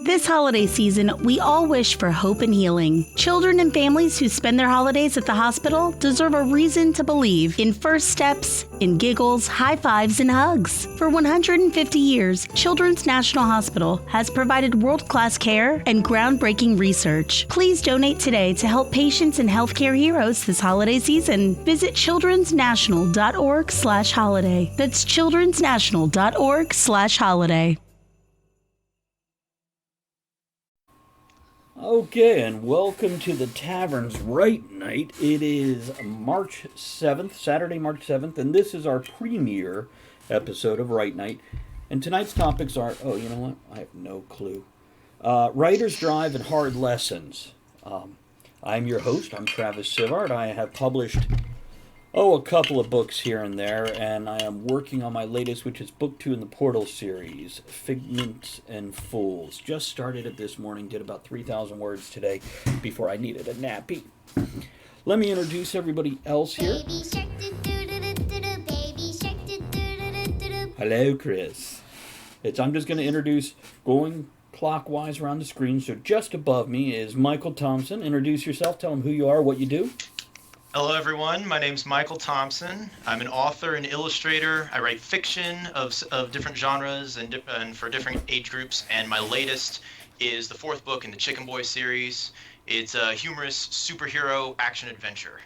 This holiday season, we all wish for hope and healing. Children and families who spend their holidays at the hospital deserve a reason to believe in first steps, in giggles, high fives, and hugs. For 150 years, Children's National Hospital has provided world-class care and groundbreaking research. Please donate today to help patients and healthcare heroes this holiday season. Visit childrensnational.org/holiday. That's childrensnational.org/holiday. Okay, and welcome to the Tavern's Right Night. It is March 7th, Saturday, March 7th, and this is our premiere episode of Right Night. And tonight's topics are, oh, you know what? I have no clue. Writer's Drive and Hard Lessons. I'm your host. I'm Travis Sivart. I have published, a couple of books here and there, and I am working on my latest, which is book 2 in the Portal series, Figments and Fools. Just started it this morning, did about 3,000 words today before I needed a nappy. Let me introduce everybody else here. Hello, Chris. I'm just going to introduce, going clockwise around the screen, so just above me is Michael Thompson. Introduce yourself, tell them who you are, what you do. Hello, everyone. My name's Michael Thompson. I'm an author and illustrator. I write fiction of different genres and for different age groups. And my latest is the 4th book in the Chicken Boy series. It's a humorous superhero action adventure,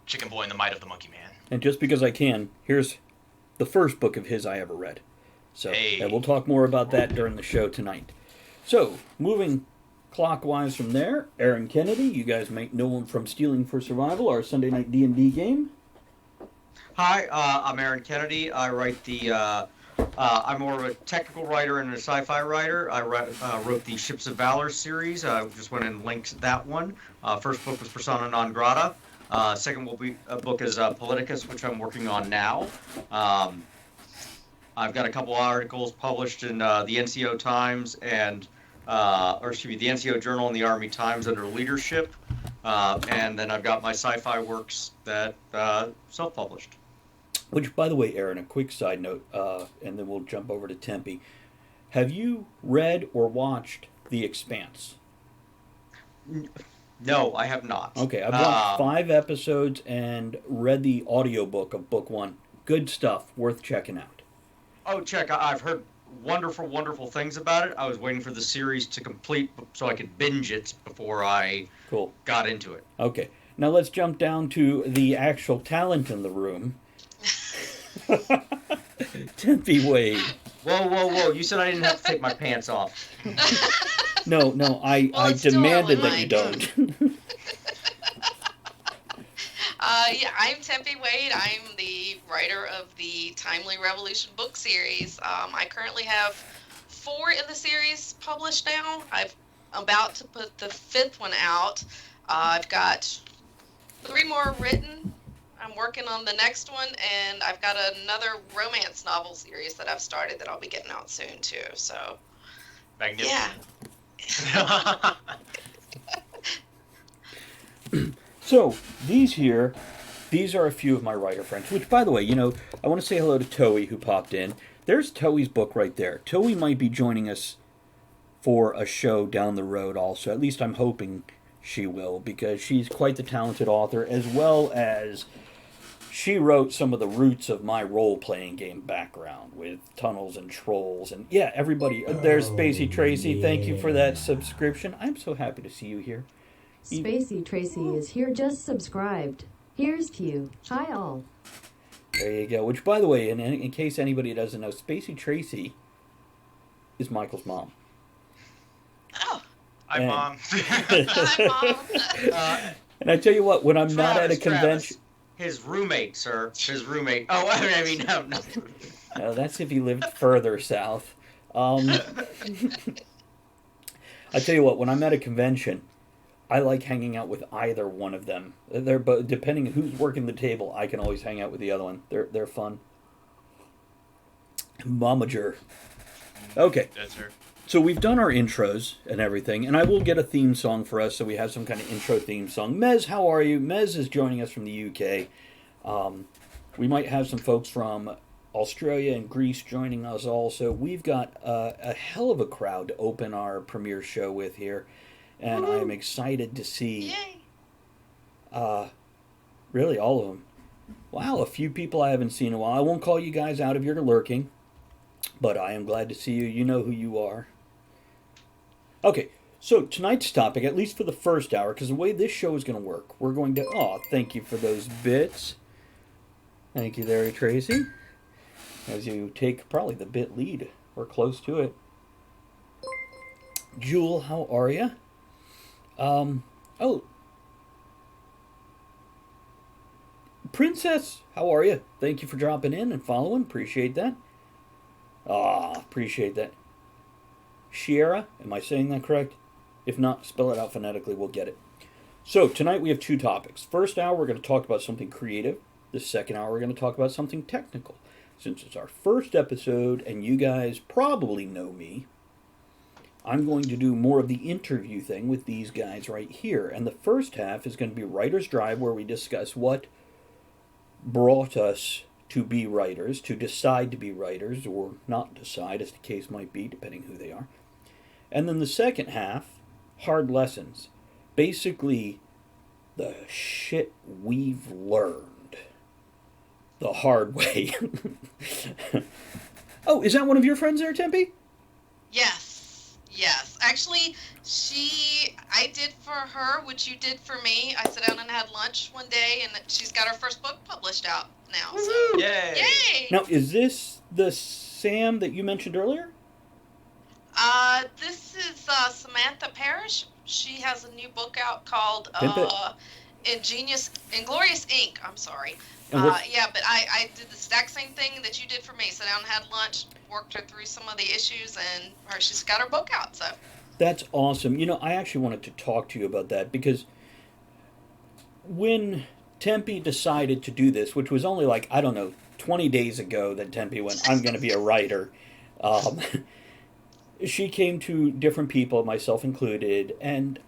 Chicken Boy and the Might of the Monkey Man. And just because I can, here's the first book of his I ever read. So, and we'll talk more about that during the show tonight. So, moving clockwise from there, Aaron Kennedy. You guys might know him from Stealing for Survival, our Sunday night D&D game. Hi, I'm Aaron Kennedy. I write I'm more of a technical writer and a sci-fi writer. I wrote the Ships of Valor series. I just went and linked that one. First book was Persona Non Grata. Second book is Politicus, which I'm working on now. I've got a couple articles published in the NCO Times and the NCO Journal and the Army Times under leadership. And then I've got my sci-fi works that self-published. Which, by the way, Aaron, a quick side note, and then we'll jump over to Tempe. Have you read or watched The Expanse? No, I have not. Okay, I've watched 5 episodes and read the audiobook of book 1. Good stuff, worth checking out. Oh, I've heard wonderful things about it. I was waiting for the series to complete so I could binge it before I got into it. Okay, now let's jump down to the actual talent in the room. Tempe Wade. Whoa, you said I didn't have to take my pants off. No, I demanded that you don't. I'm Tempe Wade. I'm the writer of the Timely Revolution book series. I currently have 4 in the series published now. I'm about to put the 5th one out. I've got 3 more written. I'm working on the next one, and I've got another romance novel series that I've started that I'll be getting out soon too. So, magnificent. Yeah. So, these are a few of my writer friends, which, by the way, I want to say hello to Toei, who popped in. There's Toei's book right there. Toei might be joining us for a show down the road also. At least I'm hoping she will, because she's quite the talented author, as well as she wrote some of the roots of my role-playing game background with Tunnels and Trolls. And, yeah, everybody, there's Spacey Tracy. Yeah. Thank you for that subscription. I'm so happy to see you here. Spacey Tracy is here, just subscribed. Here's to you. Hi all. There you go. Which, by the way, in case anybody doesn't know, Spacey Tracy is Michael's mom. Oh. Hi, Mom. Hi, Mom. And I tell you what, when I'm not at a convention... His roommate, sir. His roommate. Oh, I mean, no. No, that's if he lived further south. I tell you what, when I'm at a convention, I like hanging out with either one of them. They're both, depending on who's working the table, I can always hang out with the other one. They're fun. Momager. Okay. That's her. So we've done our intros and everything, and I will get a theme song for us, so we have some kind of intro theme song. Mez, how are you? Mez is joining us from the UK. We might have some folks from Australia and Greece joining us also. We've got a hell of a crowd to open our premiere show with here, and I'm excited to see Yay! really all of them. Wow, a few people I haven't seen in a while. I won't call you guys out of your lurking, but I am glad to see you. You know who you are. Okay, so tonight's topic, at least for the first hour, because the way this show is going to work, we're going to... Oh, thank you for those bits. Thank you there, Tracy. As you take probably the bit lead. We're close to it. Jewel, how are you? Oh. Princess, how are you? Thank you for dropping in and following. Appreciate that. Appreciate that. Shiera, am I saying that correct? If not, spell it out phonetically, we'll get it. So, tonight we have two topics. First hour, we're going to talk about something creative. The second hour, we're going to talk about something technical. Since it's our first episode, and you guys probably know me, I'm going to do more of the interview thing with these guys right here. And the first half is going to be Writer's Drive, where we discuss what brought us to be writers, to decide to be writers, or not decide, as the case might be, depending who they are. And then the second half, hard lessons. Basically, the shit we've learned the hard way. Oh, is that one of your friends there, Tempe? Yes. Actually, I did for her what you did for me. I sat down and had lunch one day, and she's got her first book published out now. So, yay! Now, is this the Sam that you mentioned earlier? This is Samantha Parrish. She has a new book out called Inglorious Ink. I'm sorry. Yeah, but I did the exact same thing that you did for me. Sat down and had lunch, worked her through some of the issues, and she's got her book out. So that's awesome. You know, I actually wanted to talk to you about that because when Tempe decided to do this, which was only like, I don't know, 20 days ago that Tempe went, I'm going to be a writer. She came to different people, myself included, and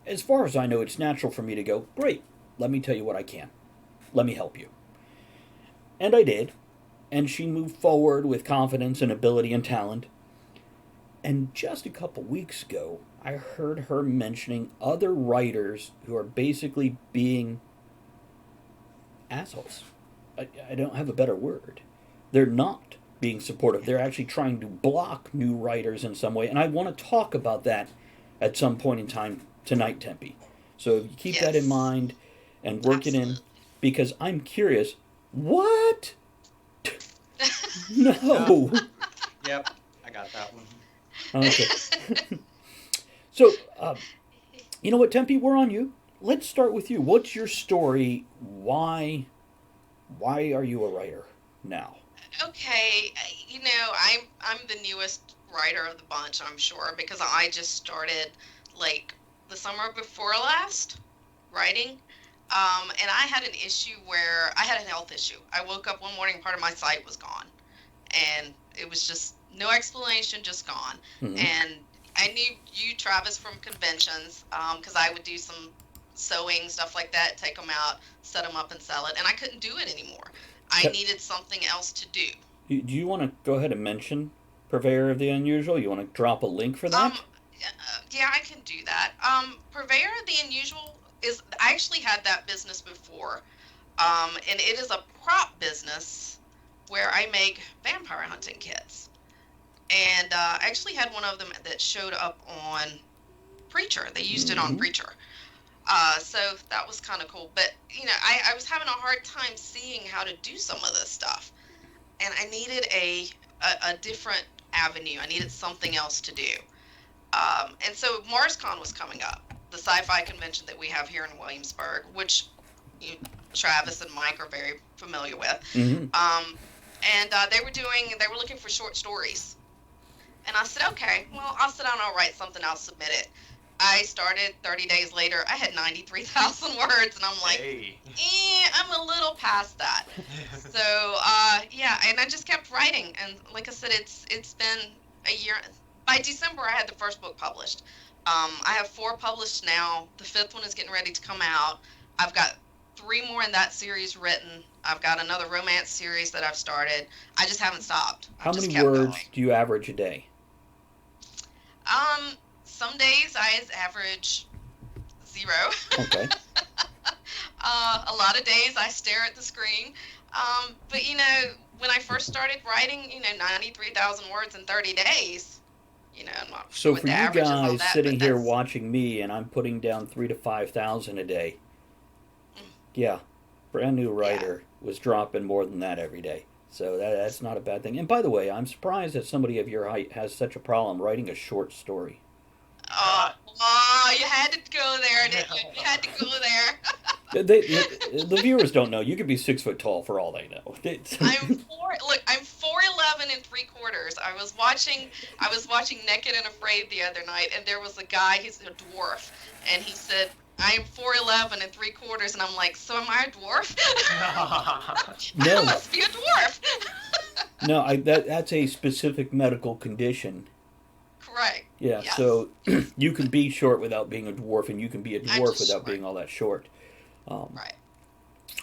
as far as I know, it's natural for me to go, great, let me tell you what I can. Let me help you. And I did. And she moved forward with confidence and ability and talent. And just a couple weeks ago, I heard her mentioning other writers who are basically being assholes. I don't have a better word. They're not being supportive. They're actually trying to block new writers in some way. And I want to talk about that at some point in time tonight, Tempe. So if you keep that in mind and work it in, because I'm curious, what? No. Yep, I got that one. Okay. So, you know what, Tempe, we're on you. Let's start with you. What's your story? Why are you a writer now? Okay, I'm the newest writer of the bunch, I'm sure, because I just started like the summer before last writing. And I had an issue where I had a health issue. I woke up one morning, part of my sight was gone. And it was just no explanation, just gone. Mm-hmm. And I knew you, Travis, from conventions, because I would do some sewing, stuff like that, take them out, set them up and sell it. And I couldn't do it anymore. I needed something else to do. Do you want to go ahead and mention Purveyor of the Unusual? You want to drop a link for that? Yeah, I can do that. Purveyor of the Unusual I actually had that business before, and it is a prop business where I make vampire hunting kits, and I actually had one of them that showed up on Preacher. They used it on Preacher, so that was kind of cool. But I was having a hard time seeing how to do some of this stuff, and I needed a different avenue. I needed something else to do, and so MarsCon was coming up. The sci-fi convention that we have here in Williamsburg, which Travis and Mike are very familiar with. Mm-hmm. And they were looking for short stories. And I said, okay, well, I'll sit down and I'll write something, I'll submit it. I started 30 days later, I had 93,000 words, and I'm like, I'm a little past that. So, and I just kept writing. And like I said, it's been a year. By December, I had the first book published. I have 4 published now. The 5th one is getting ready to come out. I've got 3 more in that series written. I've got another romance series that I've started. I just haven't stopped. How I've just many kept words going. do you average a day? Some days I average 0. Okay. A lot of days I stare at the screen. But you know, when I first started writing, 93,000 words in 30 days. I'm not So sure what for the you average is on guys that, sitting but here that's- watching me, and I'm putting down 3,000 to 5,000 a day. Yeah, brand new writer was dropping more than that every day. So that's not a bad thing. And by the way, I'm surprised that somebody of your height has such a problem writing a short story. You had to go there, didn't you? You had to go there. The viewers don't know. You could be 6 foot tall for all they know. I'm 4'11 and 3/4. I was watching Naked and Afraid the other night, and there was a guy. He's a dwarf, and he said, "I am 4'11 and 3/4," and I'm like, "So am I a dwarf?" No. I must be a dwarf. No, that's a specific medical condition. Correct. Yeah, Yes. so you can be short without being a dwarf, and you can be a I'm dwarf just without short. being all that short. Right.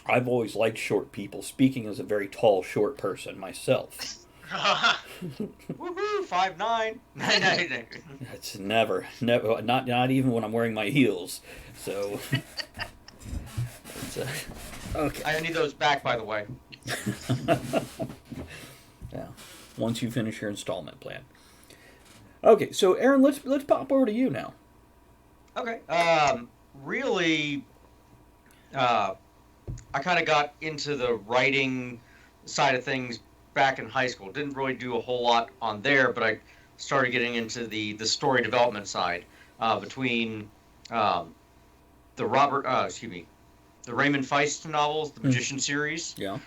I've always liked short people, speaking as a very tall, short person myself. Woohoo! 5'9". That's never, not even when I'm wearing my heels. So, it's, okay. I need those back, by the way. Yeah, once you finish your installment plan. Okay, so Aaron, let's pop over to you now. Okay. Really, I kind of got into the writing side of things back in high school. Didn't really do a whole lot on there, but I started getting into the story development side between the Raymond Feist novels, the Magician series, Yeah.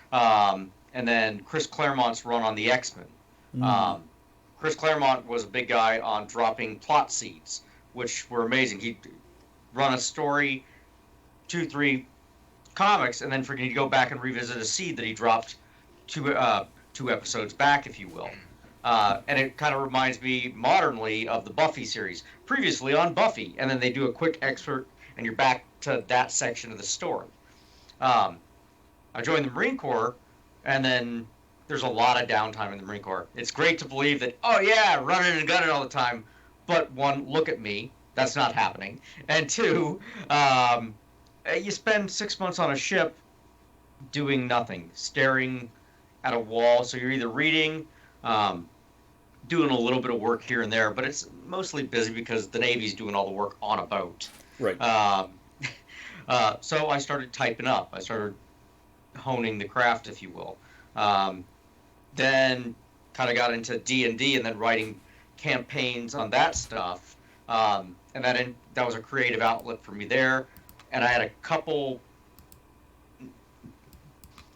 and then Chris Claremont's run on the X-Men. Chris Claremont was a big guy on dropping plot seeds, which were amazing. He'd run a story, 2-3 comics, and then he'd go back and revisit a seed that he dropped two episodes back, if you will. And it kind of reminds me modernly of the Buffy series, previously on Buffy, and then they do a quick excerpt, and you're back to that section of the story. I joined the Marine Corps, and then there's a lot of downtime in the Marine Corps. It's great to believe that, oh yeah, running and gunning all the time, but one, look at me, that's not happening. And two, you spend 6 months on a ship doing nothing, staring at a wall. So you're either reading, doing a little bit of work here and there, but it's mostly busy because the Navy's doing all the work on a boat. Right. So I started typing up. I started honing the craft, if you will. Then kind of got into D&D and then writing campaigns on that stuff. And that was a creative outlet for me there. And I had a couple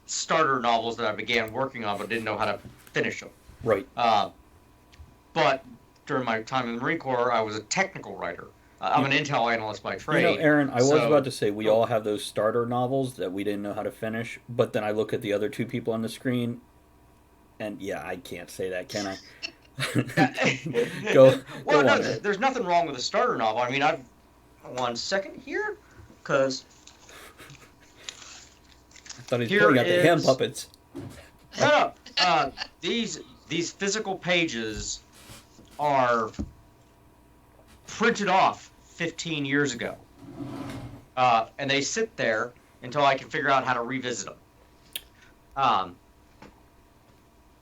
starter novels that I began working on but didn't know how to finish them. Right. But during my time in the Marine Corps, I was a technical writer. I'm an intel analyst by trade. Aaron, I was so- about to say we all have those starter novels that we didn't know how to finish, but then I look at the other two people on the screen, and yeah, I can't say that, can I? Go Well, on. no, there's nothing wrong with a starter novel. I mean, I've 1 second here, because I thought he was here pointing at the hand is- puppets. these physical pages are printed off 15 years ago, and they sit there until I can figure out how to revisit them.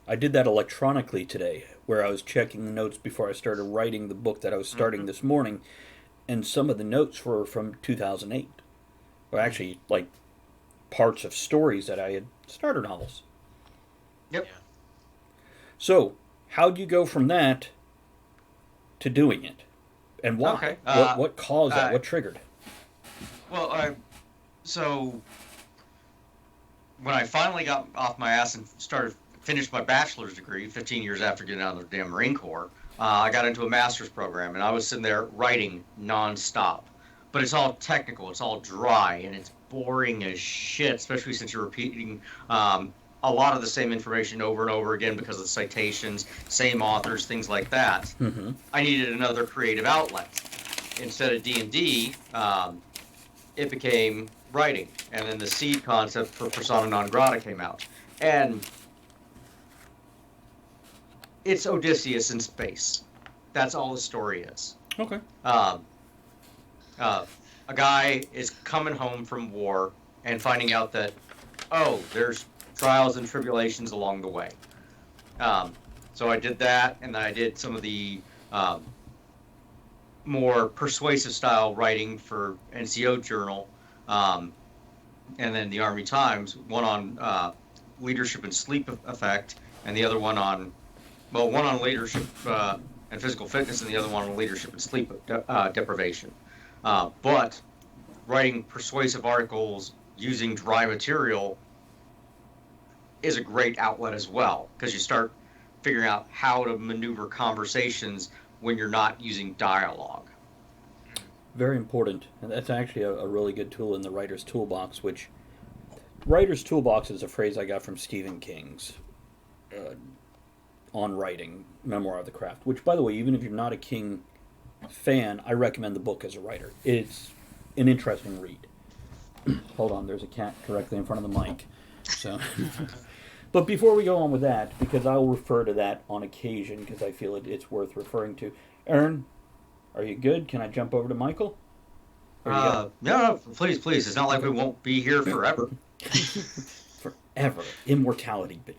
I did that electronically today, where I was checking the notes before I started writing the book that I was starting this morning, and some of the notes were from 2008. Or actually, like, parts of stories that I had starter novels. Yep. Yeah. So, how'd you go from that to doing it? And why? Okay, What caused that? What triggered? Well, so when I finally got off my ass and finished my bachelor's degree 15 years after getting out of the damn Marine Corps, I got into a master's program, and I was sitting there writing nonstop. But it's all technical, it's all dry, and it's boring as shit, especially since you're repeating a lot of the same information over and over again because of the citations, same authors, things like that. Mm-hmm. I needed another creative outlet. Instead of D&D, it became writing, and then the seed concept for persona non grata came out, and it's Odysseus in space. That's all the story is. Okay. A guy is coming home from war and finding out that, oh, there's trials and tribulations along the way. So I did that, and then I did some of the more persuasive style writing for NCO Journal, and then the Army Times, one on leadership and sleep effect, and the other one on, well, one on leadership and physical fitness, and the other one on leadership and sleep deprivation. But writing persuasive articles using dry material is a great outlet as well, because you start figuring out how to maneuver conversations when you're not using dialogue. Very important. And that's actually a really good tool in the writer's toolbox, which writer's toolbox is a phrase I got from Stephen King's on writing, Memoir of the Craft, which, by the way, even if you're not a King fan, I recommend the book as a writer. It's an interesting read. Hold on, there's a cat directly in front of the mic. So, but before we go on with that, because I'll refer to that on occasion because I feel it's worth referring to. Aaron, are you good? Can I jump over to Michael? No, please. It's not like we won't be here forever. Forever. Immortality. But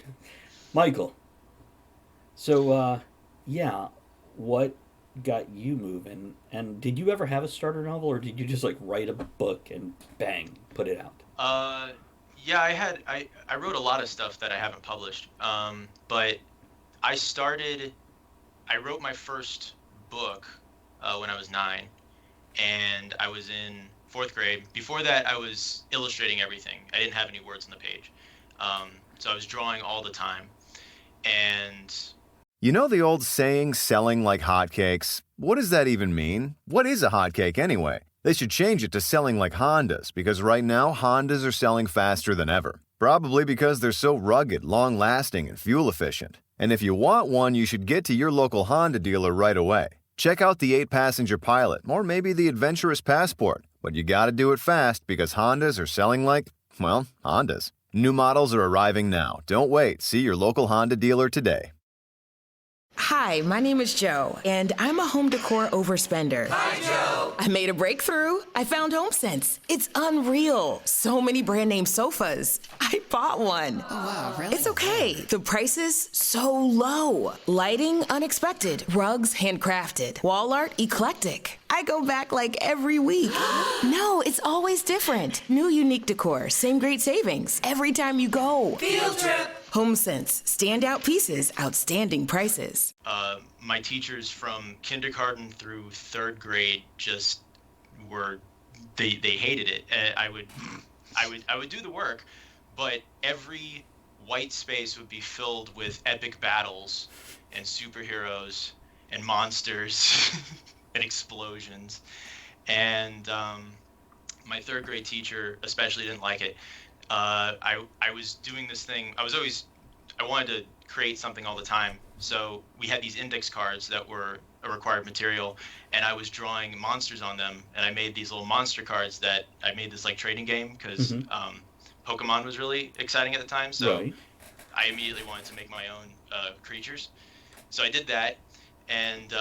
Michael. So, yeah, what got you moving? And did you ever have a starter novel, or did you just like write a book and bang, put it out? Yeah, I wrote a lot of stuff that I haven't published. But I wrote my first book when I was 9, and I was in 4th grade. Before that, I was illustrating everything. I didn't have any words on the page. So I was drawing all the time. And you know the old saying, selling like hotcakes? What does that even mean? What is a hotcake anyway? They should change it to selling like Hondas, because right now Hondas are selling faster than ever. Probably because they're so rugged, long-lasting, and fuel-efficient. And if you want one, you should get to your local Honda dealer right away. Check out the 8-passenger Pilot, or maybe the adventurous Passport. But you gotta do it fast, because Hondas are selling like, well, Hondas. New models are arriving now. Don't wait. See your local Honda dealer today. Hi, my name is Joe, and I'm a home decor overspender. Hi, Joe! I made a breakthrough. I found HomeSense. It's unreal. So many brand name sofas. I bought one. Oh, wow, really? It's okay. The prices, so low. Lighting, unexpected. Rugs, handcrafted. Wall art, eclectic. I go back like every week. No, it's always different. New unique decor, same great savings. Every time you go. Field trip! HomeSense. Standout pieces, outstanding prices. My teachers from kindergarten through 3rd grade just they hated it. I would do the work, but every white space would be filled with epic battles and superheroes and monsters and explosions. And my 3rd grade teacher especially didn't like it. I was doing this thing. I wanted to create something all the time. So we had these index cards that were a required material, and I was drawing monsters on them. And I made these little monster cards that I made this like trading game because Pokemon was really exciting at the time. So right. I immediately wanted to make my own creatures. So I did that, and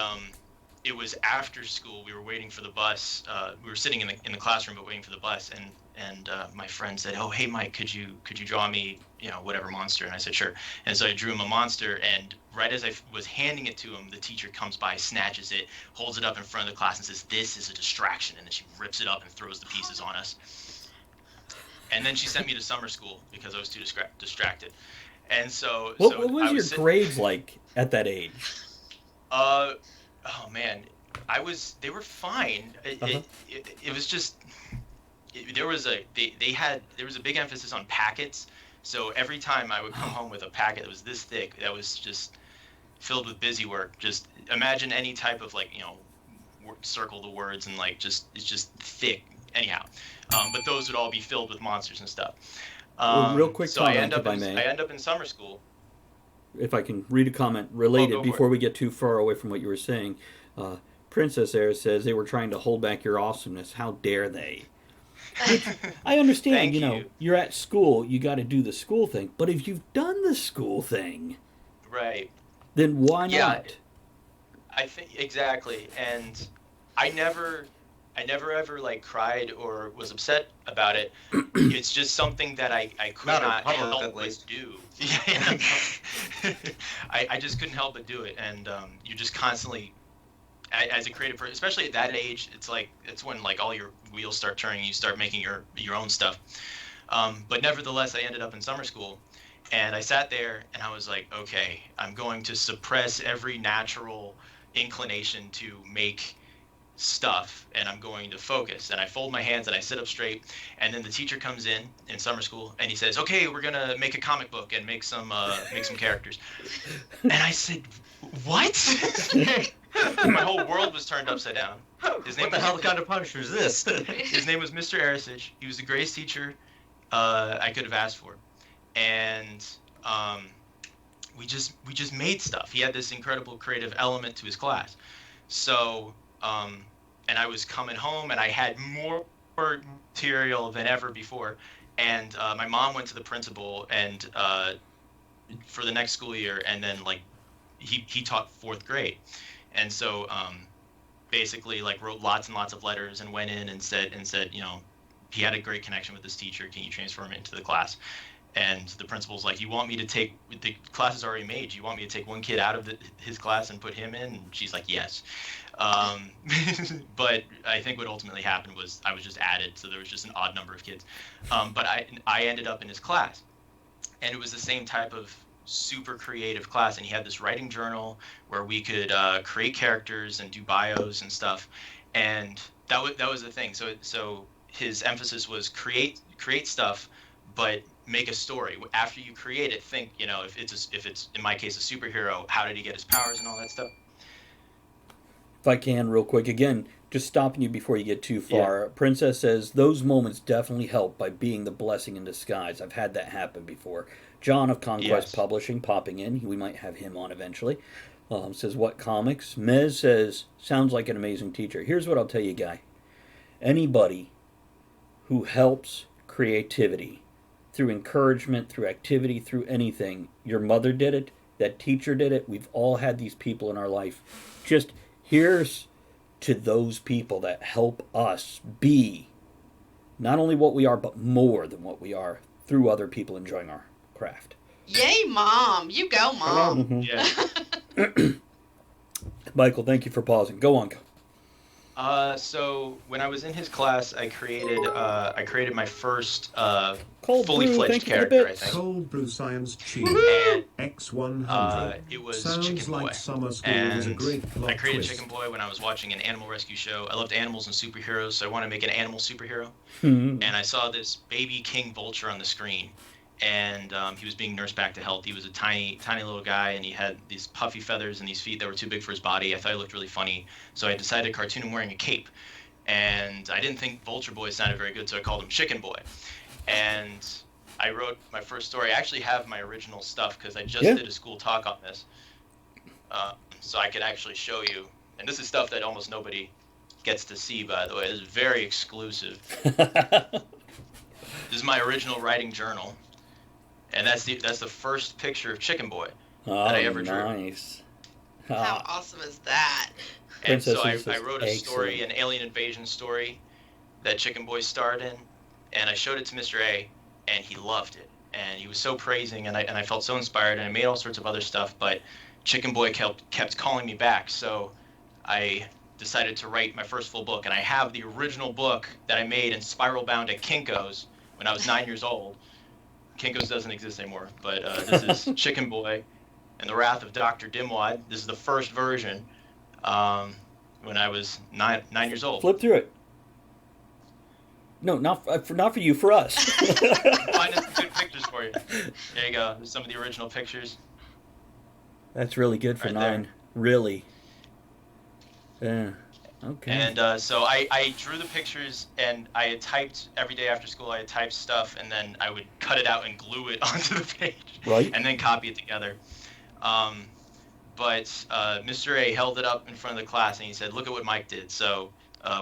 it was after school. We were waiting for the bus. We were sitting in the classroom, but waiting for the bus. And my friend said, "Oh, hey Mike, could you draw me, whatever monster?" And I said, "Sure." And so I drew him a monster. And right as I was handing it to him, the teacher comes by, snatches it, holds it up in front of the class, and says, "This is a distraction." And then she rips it up and throws the pieces on us. And then she sent me to summer school because I was too distracted. And so, what was your grades like at that age? Oh man, they were fine. It was just. There was a big emphasis on packets, so every time I would come home with a packet that was this thick, that was just filled with busy work. Just imagine any type of circle the words and it's just thick. Anyhow, but those would all be filled with monsters and stuff. Real quick so comment, I end up in summer school. If I can read a comment related before we get too far away from what you were saying, Princess Air says they were trying to hold back your awesomeness. How dare they? I understand, Thank you know, you. you're at school, you got to do the school thing. But if you've done the school thing, Right. then why Yeah, not? I think exactly. And I never I never ever like cried or was upset about it. It's just something that I could Not in not public, help at but least. do. Yeah. I just couldn't help but do it. And you just constantly as a creative person, especially at that age, it's when like all your wheels start turning, you start making your own stuff. But nevertheless, I ended up in summer school, and I sat there and I was like, okay, I'm going to suppress every natural inclination to make stuff, and I'm going to focus. And I fold my hands and I sit up straight, and then the teacher comes in summer school and he says, okay, we're gonna make a comic book and make some characters. And I said, what? My whole world was turned upside down. What the hell kind of punishment is this? His name was Mr. Arisich. He was the greatest teacher I could have asked for, and we just made stuff. He had this incredible creative element to his class. So and I was coming home and I had more material than ever before. And my mom went to the principal and for the next school year, and then like he taught fourth grade, and so basically like wrote lots and lots of letters and went in and said you know, he had a great connection with this teacher. Can you transfer him into the class? And the principal's like, you want me to take, the class is already made. You want me to take one kid out of his class and put him in? And she's like, yes. But I think what ultimately happened was I was just added, so there was just an odd number of kids. But I ended up in his class, and it was the same type of super creative class. And he had this writing journal where we could create characters and do bios and stuff. And that was the thing. So his emphasis was create stuff, but make a story. After you create it, think, you know, if it's in my case a superhero, how did he get his powers and all that stuff. If I can, real quick, again, just stopping you before you get too far. Yeah. Princess says, those moments definitely help by being the blessing in disguise. I've had that happen before. John of Conquest Yes. Publishing popping in. We might have him on eventually. Says, what comics? Mez says, sounds like an amazing teacher. Here's what I'll tell you, Guy. Anybody who helps creativity through encouragement, through activity, through anything, your mother did it, that teacher did it, we've all had these people in our life. Just here's to those people that help us be not only what we are, but more than what we are through other people enjoying our craft. Yay, Mom. You go, Mom. Yeah. Michael, thank you for pausing. Go on. So when I was in his class, I created my first Cold fully brew, fledged thank you for the character, I bits. think. Cold brew science cheese. And X100. it was Sounds Chicken Boy. like summer school was a And great plot I created twist. Chicken Boy when I was watching an animal rescue show. I loved animals and superheroes, so I wanted to make an animal superhero. Hmm. And I saw this baby king vulture on the screen, and he was being nursed back to health. He was a tiny little guy, and he had these puffy feathers and these feet that were too big for his body. I thought he looked really funny, so I decided to cartoon him wearing a cape. And I didn't think Vulture Boy sounded very good, so I called him Chicken Boy. And I wrote my first story. I actually have my original stuff because I just did a school talk on this, so I could actually show you. And this is stuff that almost nobody gets to see, by the way. This is very exclusive. This is my original writing journal, and that's the first picture of Chicken Boy that I ever drew. Nice. How awesome is that? And so Princess I is wrote a story, excellent. an alien invasion story that Chicken Boy starred in, and I showed it to Mr. A, and he loved it. And he was so praising, and I felt so inspired, and I made all sorts of other stuff, but Chicken Boy kept calling me back, so I decided to write my first full book. And I have the original book that I made in spiral bound at Kinko's when I was 9 years old. Kinko's doesn't exist anymore, but this is Chicken Boy and the Wrath of Dr. Dimwad. This is the first version. When I was nine years old. Flip through it. No, not for you, for us. Finding some good pictures for you. There you go. There's some of the original pictures. That's really good for Right there. 9. Really. Yeah. Okay. And so I drew the pictures, and I had typed every day after school. I had typed stuff, and then I would cut it out and glue it onto the page. Right. And then copy it together. But Mr. A held it up in front of the class, and he said, "Look at what Mike did." So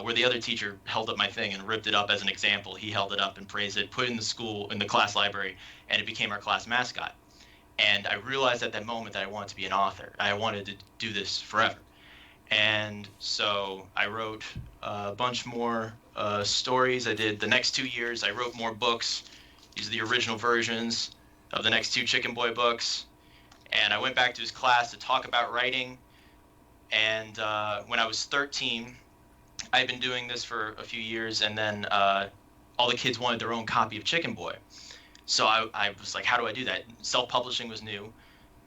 where the other teacher held up my thing and ripped it up as an example. He held it up and praised it, put it in the class library, and it became our class mascot. And I realized at that moment that I wanted to be an author. I wanted to do this forever. And so I wrote a bunch more stories. I did the next 2 years. I wrote more books. These are the original versions of the next 2 Chicken Boy books. And I went back to his class to talk about writing. And when I was 13, I'd been doing this for a few years, and then all the kids wanted their own copy of Chicken Boy. So I was like, how do I do that? Self-publishing was new,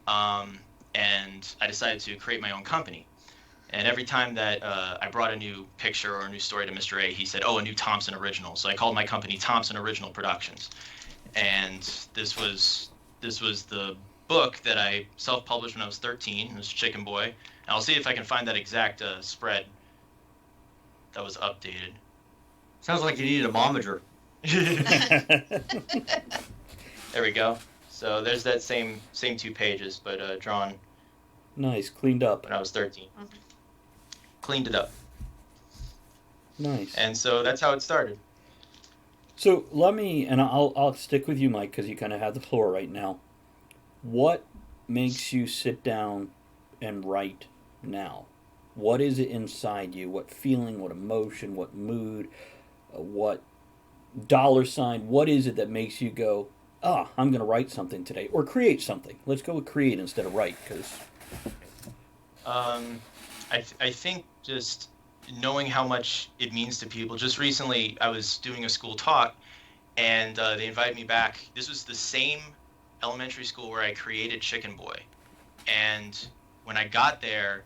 and I decided to create my own company. And every time that I brought a new picture or a new story to Mr. A, he said, oh, a new Thompson original. So I called my company Thompson Original Productions. And this was the book that I self-published when I was 13. It was Chicken Boy. And I'll see if I can find that exact spread that was updated. Sounds like you needed a momager. There we go. So there's that same 2 pages, but drawn Nice, cleaned up. when I was 13. Cleaned it up. Nice. And so that's how it started. So let me, and I'll stick with you, Mike, because you kind of have the floor right now. What makes you sit down and write now? What is it inside you? What feeling, what emotion, what mood, what dollar sign? What is it that makes you go, I'm going to write something today, or create something? Let's go with create instead of write, because... I think just knowing how much it means to people. Just recently, I was doing a school talk, and they invited me back. This was the same elementary school where I created Chicken Boy. And when I got there,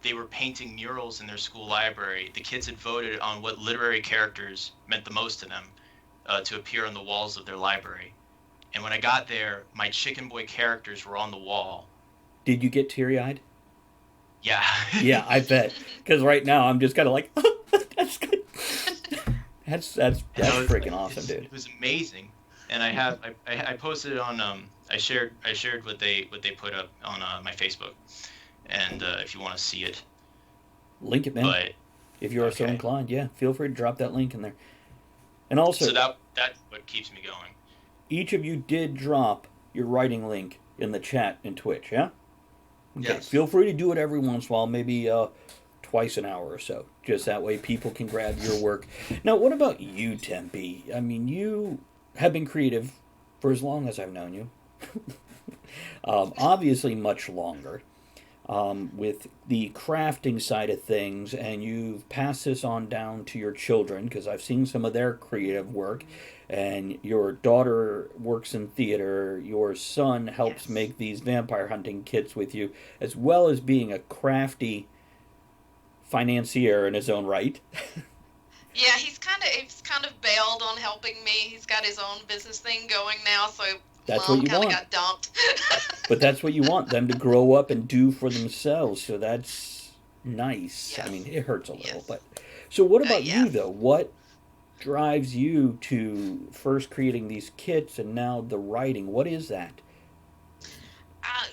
they were painting murals in their school library. The kids had voted on what literary characters meant the most to them to appear on the walls of their library. And when I got there, my Chicken Boy characters were on the wall. Did you get teary-eyed? Yeah. Yeah, I bet. Because right now I'm just kind of like, that's good. That's freaking awesome, dude. It was amazing, and I posted it on I shared what they put up on my Facebook, and if you want to see it, link it, man. But if you are so inclined, yeah, feel free to drop that link in there. And also, so that's what keeps me going. Each of you did drop your writing link in the chat in Twitch, yeah? Okay. Yes. Feel free to do it every once in a while, maybe twice an hour or so. Just that way people can grab your work. Now, what about you, Tempe? I mean, you have been creative for as long as I've known you. Obviously much longer. With the crafting side of things, and you've passed this on down to your children, because I've seen some of their creative work, and your daughter works in theater, your son helps make these vampire hunting kits with you, as well as being a crafty financier in his own right. Yeah, he's kind of bailed on helping me. He's got his own business thing going now, so That's Mom what you kind of want. got dumped. But that's what you want, them to grow up and do for themselves, so that's nice. Yes. I mean, it hurts a little, Yes. but... So what about you, yes. though? What drives you to first creating these kits and now the writing? What is that? I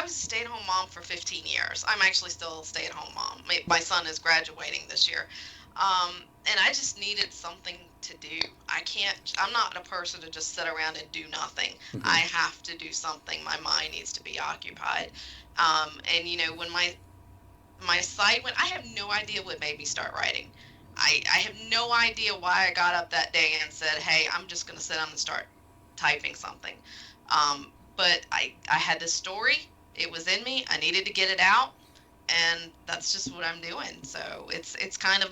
was a stay-at-home mom for 15 years. I'm actually still a stay-at-home mom. My son is graduating this year. And I just needed something to do. I'm not a person to just sit around and do nothing. Mhm. I have to do something. My mind needs to be occupied. And when my site went, I have no idea what made me start writing. I have no idea why I got up that day and said, hey, I'm just going to sit down and start typing something. But I had this story. It was in me. I needed to get it out. And that's just what I'm doing. So it's kind of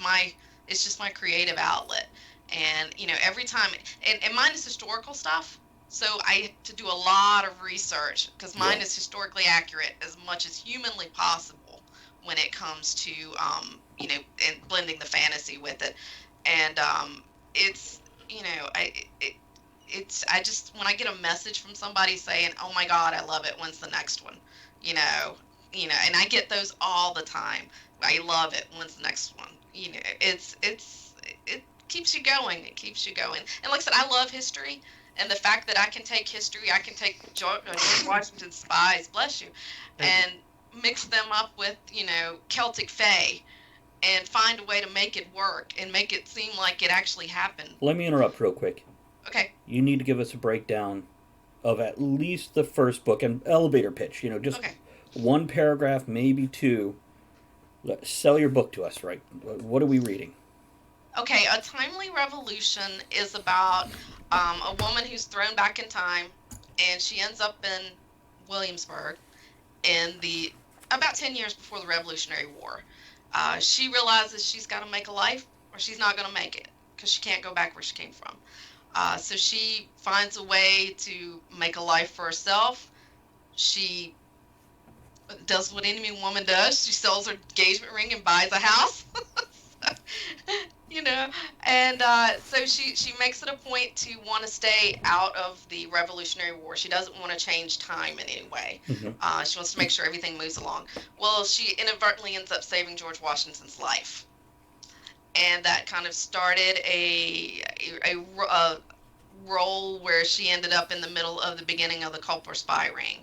it's just my creative outlet. And, every time, and mine is historical stuff. So I have to do a lot of research because mine is historically accurate as much as humanly possible when it comes to, and blending the fantasy with it. And it's, I just, when I get a message from somebody saying, oh my God, I love it. When's the next one? And I get those all the time. I love it. When's the next one? It keeps you going. It keeps you going. And like I said, I love history. And the fact that I can take history, I can take George Washington's spies, bless you, and mix them up with, Celtic Fae and find a way to make it work and make it seem like it actually happened. Let me interrupt real quick. Okay. You need to give us a breakdown of at least the first book, and elevator pitch, just Okay. one paragraph, maybe two. Sell your book to us, right? What are we reading? Okay, A Timely Revolution is about a woman who's thrown back in time, and she ends up in Williamsburg about 10 years before the Revolutionary War. She realizes she's got to make a life or she's not going to make it because she can't go back where she came from. So she finds a way to make a life for herself. She does what any woman does. She sells her engagement ring and buys a house. And so she makes it a point to want to stay out of the Revolutionary War. She doesn't want to change time in any way. Mm-hmm. She wants to make sure everything moves along. Well, she inadvertently ends up saving George Washington's life. And that kind of started a role where she ended up in the middle of the beginning of the Culper spy ring.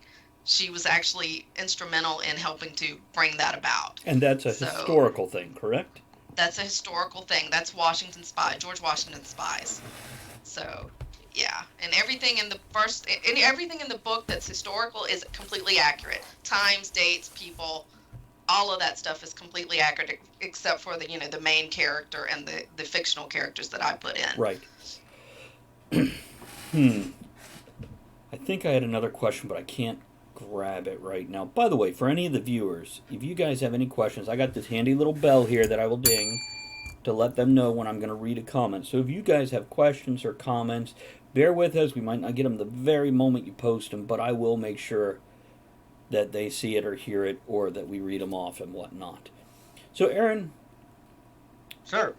She was actually instrumental in helping to bring that about. And that's a historical thing, correct? That's a historical thing. That's George Washington's spies. So, yeah. And everything in the book that's historical is completely accurate. Times, dates, people, all of that stuff is completely accurate, except for the main character and the fictional characters that I put in. Right. I think I had another question, but I can't grab it right now. By the way, for any of the viewers, if you guys have any questions, I got this handy little bell here that I will ding to let them know when I'm going to read a comment. So if you guys have questions or comments, bear with us. We might not get them the very moment you post them, but I will make sure that they see it or hear it, or that we read them off and whatnot. So Aaron. Sir.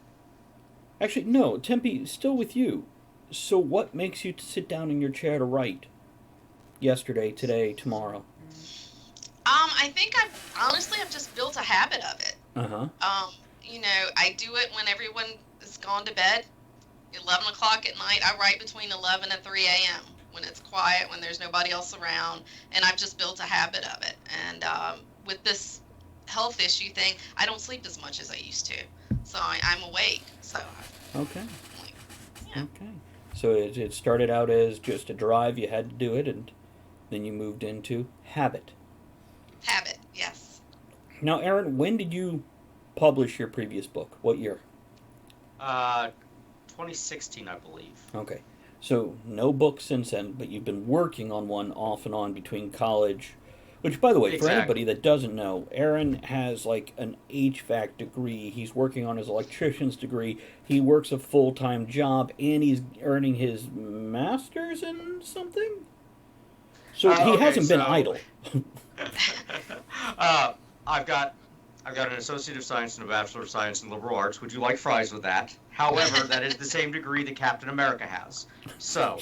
Actually, no, Tempe, still with you. So what makes you sit down in your chair to write? Yesterday, today, tomorrow? I think I've just built a habit of it. Uh-huh. I do it when everyone is gone to bed. 11 o'clock at night, I write between 11 and 3 a.m. when it's quiet, when there's nobody else around, and I've just built a habit of it. And with this health issue thing, I don't sleep as much as I used to. So I'm awake. So. Okay. Yeah. Okay. So it started out as just a drive, you had to do it, and then you moved into habit. Habit, yes. Now, Aaron, when did you publish your previous book? What year? 2016, I believe. Okay. So no book since then, but you've been working on one off and on between college. Which, by the way, Exactly. For anybody that doesn't know, Aaron has like an HVAC degree. He's working on his electrician's degree. He works a full-time job, and he's earning his master's in something? So he hasn't been idle. I've got an Associate of Science and a Bachelor of Science in Liberal Arts. Would you like fries with that? However, that is the same degree that Captain America has. So,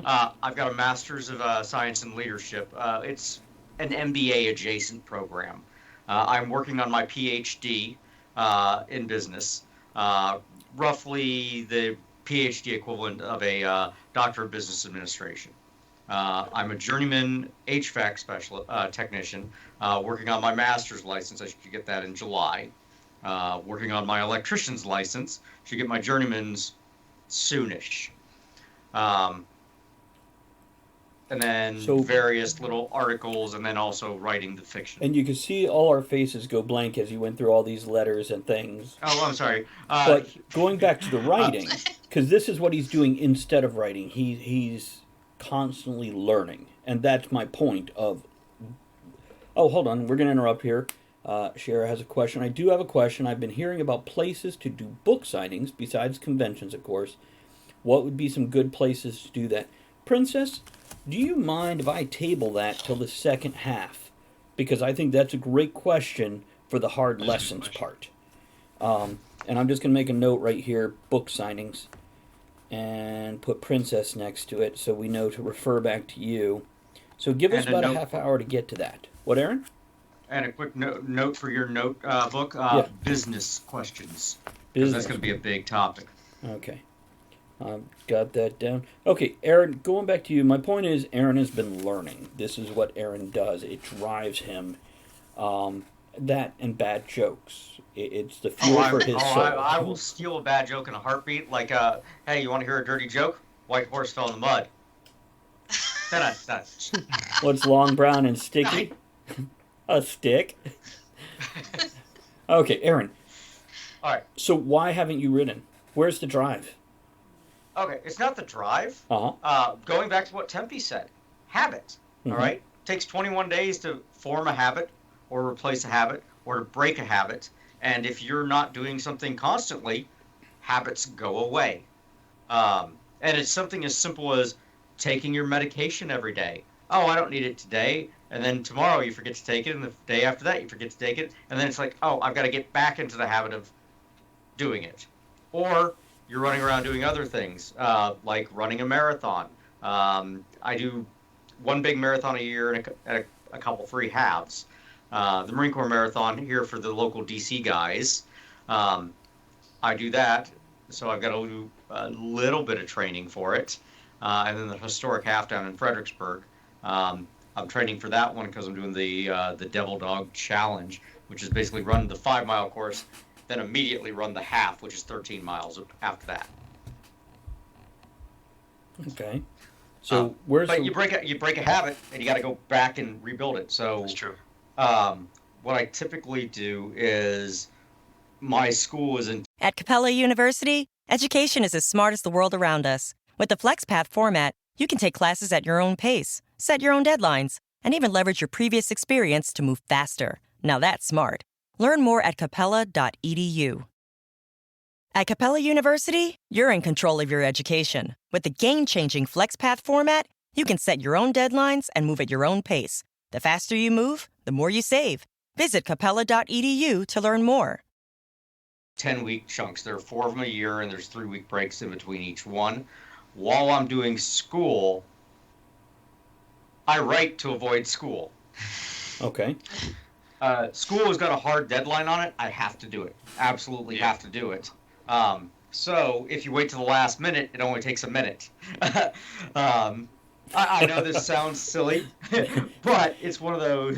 I've got a Master's of Science and Leadership. It's an MBA adjacent program. I'm working on my PhD in business, roughly the PhD equivalent of a Doctor of Business Administration. I'm a journeyman HVAC technician, working on my master's license. I should get that in July. Working on my electrician's license. Should get my journeyman's soonish. And then various little articles, and then also writing the fiction. And you can see all our faces go blank as you went through all these letters and things. Oh, I'm sorry. But going back to the writing, because this is what he's doing instead of writing. He's constantly learning, and that's my point of... Oh, hold on. We're going to interrupt here. Shara has a question. I do have a question. I've been hearing about places to do book signings, besides conventions, of course. What would be some good places to do that? Princess, do you mind if I table that till the second half? Because I think that's a great question for the hard lessons part. And I'm just going to make a note right here, book signings, and put Princess next to it so we know to refer back to you. So give us about a half hour to get to that. What, Aaron? And a quick note for your book, business questions. Because that's going to be a big topic. Okay. Got that down. Okay, Aaron, going back to you, my point is Aaron has been learning. This is what Aaron does. It drives him. And that and bad jokes. It's the fuel for his soul. I will steal a bad joke in a heartbeat. Like, hey, you want to hear a dirty joke? White horse fell in the mud. What's long, brown, and sticky? A stick. Okay, Aaron. All right. So why haven't you ridden? Where's the drive? Okay, it's not the drive. Uh-huh. Going back to what Tempe said, habit. Mhm. All right? It takes 21 days to form a habit or replace a habit or to break a habit. And if you're not doing something constantly, habits go away. And it's something as simple as taking your medication every day. Oh, I don't need it today. And then tomorrow you forget to take it. And the day after that you forget to take it. And then it's like, oh, I've got to get back into the habit of doing it. Or you're running around doing other things, like running a marathon. I do one big marathon a year and a couple free halves. The Marine Corps Marathon here for the local DC guys. I do that, so I've got to do a little bit of training for it. And then the historic half down in Fredericksburg. I'm training for that one because I'm doing the Devil Dog Challenge, which is basically run the 5-mile course, then immediately run the half, which is 13 miles after that. Okay. So where's but the... you break a habit and you got to go back and rebuild it. So That's true. what I typically do is my school is in. At Capella University, education is as smart as the world around us. With the FlexPath format, you can take classes at your own pace, set your own deadlines, and even leverage your previous experience to move faster. Now that's smart. Learn more at capella.edu. At Capella University, you're in control of your education. With the game-changing FlexPath format, you can set your own deadlines and move at your own pace. The faster you move, the more you save. Visit capella.edu to learn more. 10-week chunks. There are 4 of them a year, and there's 3-week breaks in between each one. While I'm doing school, I write to avoid school. Okay. School has got a hard deadline on it. I have to do it. Absolutely have to do it. So if you wait to the last minute, it only takes a minute. I know this sounds silly, but it's one of those.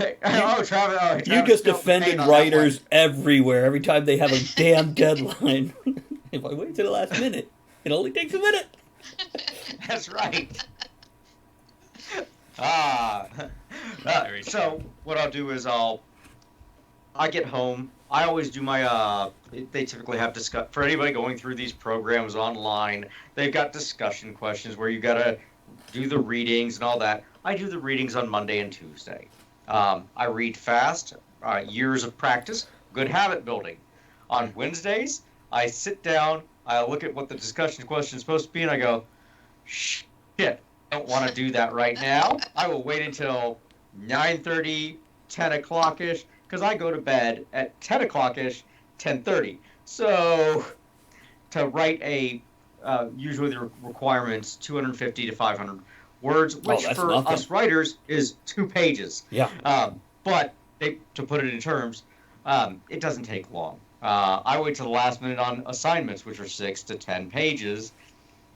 Travis, You just offended writers everywhere every time they have a damn deadline. If I wait to the last minute, it only takes a minute. That's right. So what I'll do is I get home. I always do my, they typically have for anybody going through these programs online, they've got discussion questions where you got to do the readings and all that. I do the readings on Monday and Tuesday. I read fast, years of practice, good habit building. On Wednesdays, I sit down, I look at what the discussion question is supposed to be, and I go, shit, I don't want to do that right now. I will wait until 9:30, 10 o'clock-ish, because I go to bed at 10 o'clock-ish, 10:30. So to write usually the requirement's 250 to 500 words, which for nothing. us writers is 2 pages. Yeah. But to put it in terms, it doesn't take long. I wait till the last minute on assignments, which are 6 to 10 pages.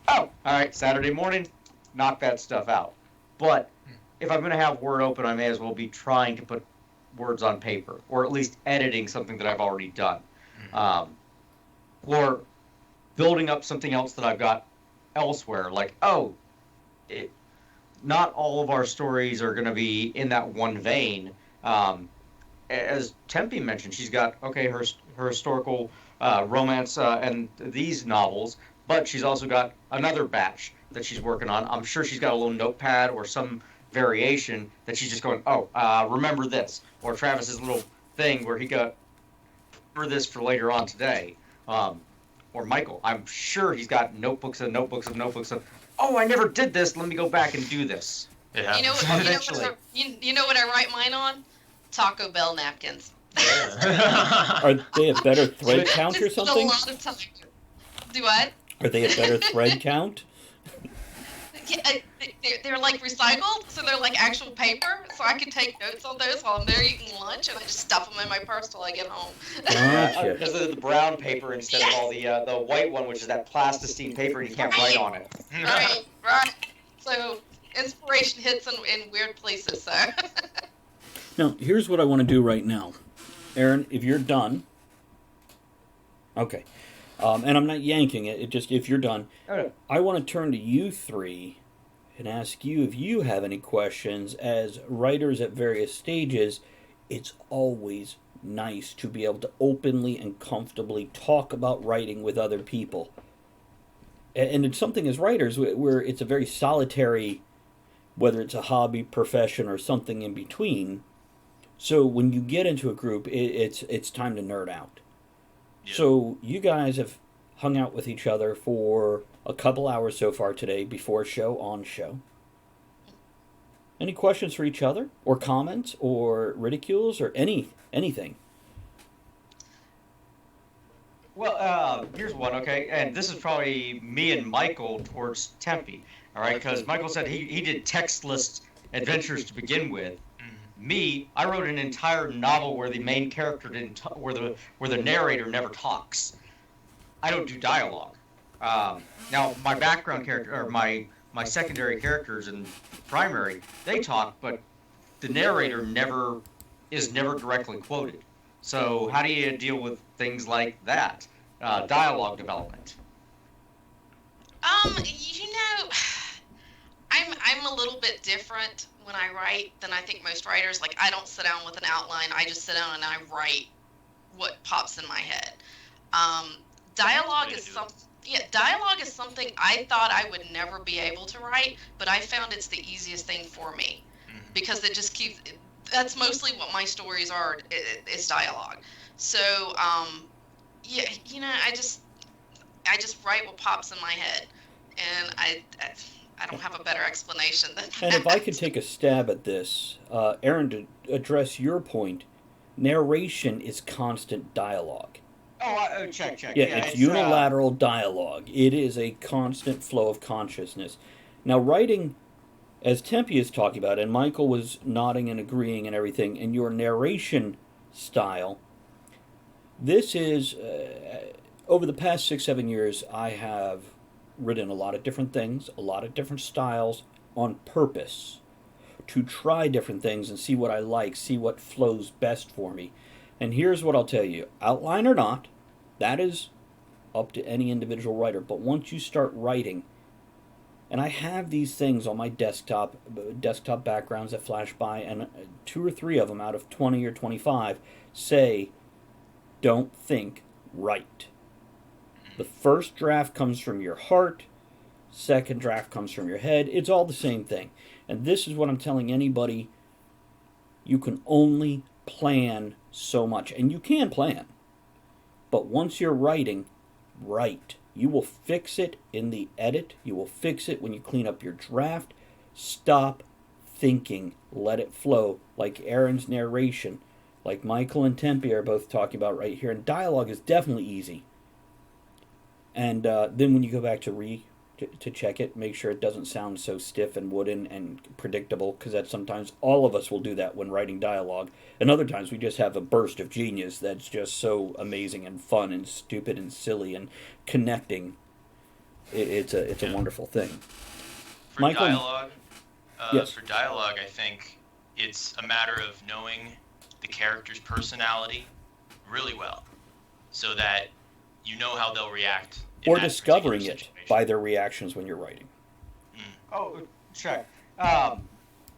Oh, all right, Saturday morning, knock that stuff out. But if I'm going to have Word open, I may as well be trying to put words on paper, or at least editing something that I've already done. Or building up something else that I've got elsewhere. Like, not all of our stories are going to be in that one vein. As Tempe mentioned, she's got, her historical romance and these novels, but she's also got another batch that she's working on. I'm sure she's got a little notepad or some variation that she's just going, remember this. Or Travis's little thing where he got, remember this for later on today. Or Michael, I'm sure he's got notebooks and notebooks of notebooks of, I never did this, let me go back and do this. Yeah. You know what I write mine on? Taco Bell napkins. Are they a better thread count or It's been something? a lot of time. Do what? Are they a better thread count? Yeah, they're like recycled, so they're like actual paper, so I can take notes on those while I'm there eating lunch, and I just stuff them in my purse till I get home. Gotcha. Because of the brown paper instead of all the white one, which is that plasticine paper, and you can't write on it. Right. So inspiration hits in weird places. So. Now, here's what I want to do right now. Aaron, if you're done, okay, and I'm not yanking it. It just if you're done, Okay. I want to turn to you three and ask you if you have any questions. As writers at various stages, it's always nice to be able to openly and comfortably talk about writing with other people. And it's something as writers where it's a very solitary, whether it's a hobby, profession, or something in between. So when you get into a group, it's time to nerd out. Yeah. So you guys have hung out with each other for a couple hours so far today, before show, on show. Any questions for each other, or comments, or ridicules, or anything? Well, here's one, okay? And this is probably me and Michael towards Tempe, all right? Because Michael said he did textless adventures to begin with. Me, I wrote an entire novel where the main character where the narrator never talks. I don't do dialogue. Now, my background character, or my secondary characters and primary, they talk, but the narrator is never directly quoted. So how do you deal with things like that? Dialogue development. You know, I'm a little bit different when I write than I think most writers. Like, I don't sit down with an outline. I just sit down and I write what pops in my head. Dialogue is dialogue is something I thought I would never be able to write, but I found it's the easiest thing for me because it just keeps. That's mostly what my stories are. Is dialogue. So, yeah, you know, I just write what pops in my head, and I don't have a better explanation than that. And if I could take a stab at this, Aaron, to address your point, narration is constant dialogue. Oh, check. Yeah, it's unilateral dialogue. It is a constant flow of consciousness. Now, writing, as Tempe is talking about, and Michael was nodding and agreeing and everything, in your narration style, this is, over the past 6-7 years, I have written a lot of different things, a lot of different styles, on purpose, to try different things and see what I like, see what flows best for me. And here's what I'll tell you, outline or not, that is up to any individual writer. But once you start writing, and I have these things on my desktop backgrounds that flash by, and 2 or 3 of them out of 20 or 25 say, don't think, write. The first draft comes from your heart, second draft comes from your head. It's all the same thing. And this is what I'm telling anybody, you can only plan so much. And you can plan. But once you're writing, write. You will fix it in the edit. You will fix it when you clean up your draft. Stop thinking. Let it flow. Like Aaron's narration. Like Michael and Tempe are both talking about right here. And dialogue is definitely easy. And then when you go back to check it, make sure it doesn't sound so stiff and wooden and predictable, because that sometimes all of us will do that when writing dialogue. And other times we just have a burst of genius that's just so amazing and fun and stupid and silly and connecting. It's a wonderful thing. For Michael? dialogue, Yes. For dialogue, I think it's a matter of knowing the character's personality really well, so that you know how they'll react. Or discovering it by their reactions when you're writing. Oh, check.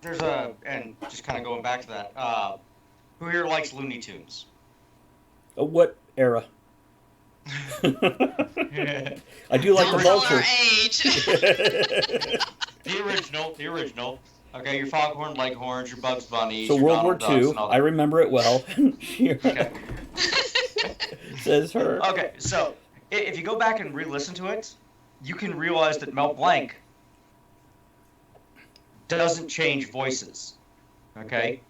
There's and just kind of going back to that. Who here likes Looney Tunes? What era? I do like Don't the tell vulture. our age. The original. Okay, your Foghorn Leghorns, your Bugs Bunnies, So your World War Donald Ducks, II, and all I that. remember it well. Here, Okay. says her. Okay, so if you go back and re-listen to it, you can realize that Mel Blanc doesn't change voices. Okay?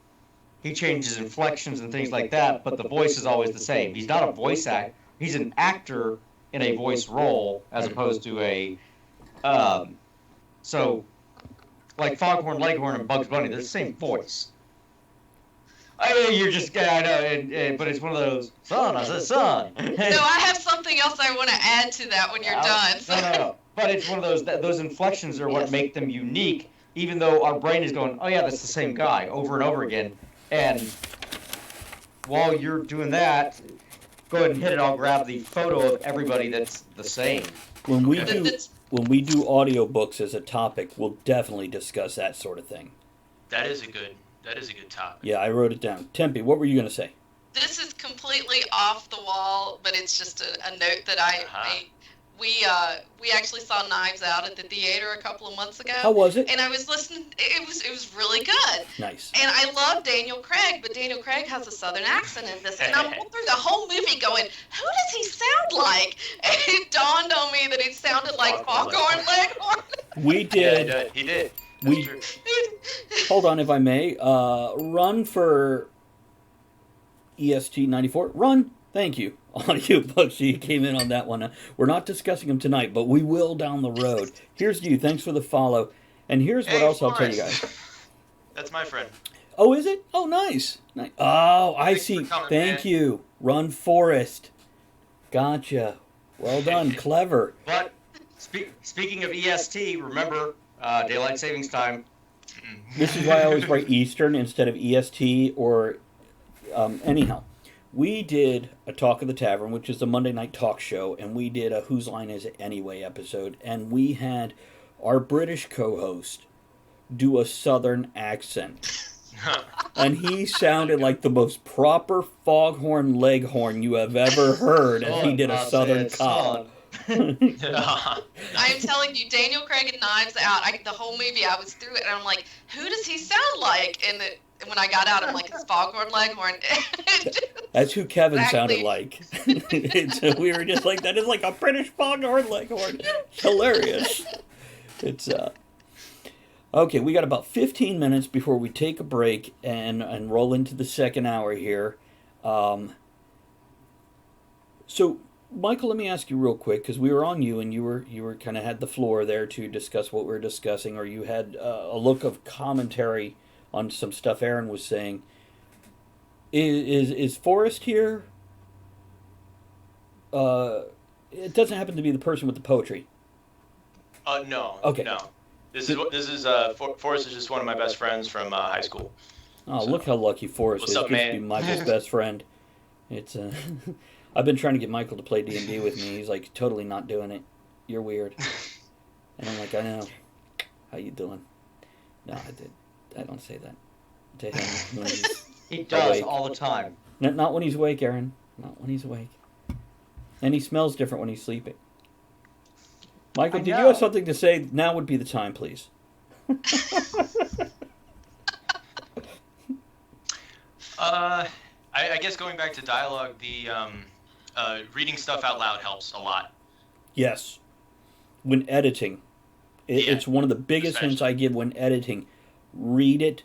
He changes inflections and things like that, but the voice is always the same. He's not a voice actor. He's an actor in a voice role as opposed to a... so, like Foghorn Leghorn and Bugs Bunny, they're the same voice. You're just, I know, but it's one of those, son, I said son. No, I have something else I want to add to that when you're done. No. But it's one of those inflections are what make them unique, even though our brain is going, oh yeah, that's the same guy over and over again. And while you're doing that, go ahead and hit it. I'll grab the photo of everybody that's the same. When we Okay. do when we do audiobooks as a topic, we'll definitely discuss that sort of thing. That is a good topic. Yeah, I wrote it down. Tempe, what were you going to say? This is completely off the wall, but it's just a note that I made. We actually saw Knives Out at the theater a couple of months ago. How was it? And I was listening. It was really good. Nice. And I love Daniel Craig, but Daniel Craig has a Southern accent in this. And I'm going through the whole movie going, who does he sound like? And it dawned on me that he sounded like Foghorn Leghorn. We did. Yeah, he did. We hold on, if I may. Run for EST 94. Run. Thank you. Audiobooks. You came in on that one. We're not discussing them tonight, but we will down the road. Here's you. Thanks for the follow. And here's what else I'll tell you guys. That's my friend. Oh, is it? Oh, nice. Oh, I Thanks see. for coming, Thank man. you. Run, Forrest. Gotcha. Well done. Clever. But speaking of EST, remember daylight savings time. This is why I always write Eastern instead of EST or anyhow. We did a Talk of the Tavern, which is a Monday night talk show, and we did a Whose Line Is It Anyway episode, and we had our British co-host do a Southern accent. And he sounded like the most proper Foghorn Leghorn you have ever heard as he did a Southern cop. I'm telling you, Daniel Craig and Knives Out, the whole movie, I was through it, and I'm like, who does he sound like? And when I got out, I'm like, it's Foghorn Leghorn. That's who Kevin sounded like. So we were just like, that is like a British Foghorn Leghorn. It's hilarious. It's okay. We got about 15 minutes before we take a break and roll into the second hour here. So, Michael, let me ask you real quick, because we were on you, and you were kind of had the floor there to discuss what we were discussing, or you had a look of commentary on some stuff Aaron was saying. Is Forrest here? It doesn't happen to be the person with the poetry. No. Okay. No. This is Forrest is just one of my best friends from high school. Oh, So, look how lucky Forrest what's is. up, Gets to man? be Michael's best friend. It's I've been trying to get Michael to play D&D with me. He's like totally not doing it. You're weird. And I'm like, I know. How you doing? No, I don't say that to him when he's He does awake. all the time. Not when he's awake, Aaron. Not when he's awake. And he smells different when he's sleeping. Michael, did you have something to say? Now would be the time, please. I guess going back to dialogue, the reading stuff out loud helps a lot. Yes. When editing. It's one of the biggest hints I give when editing. Read it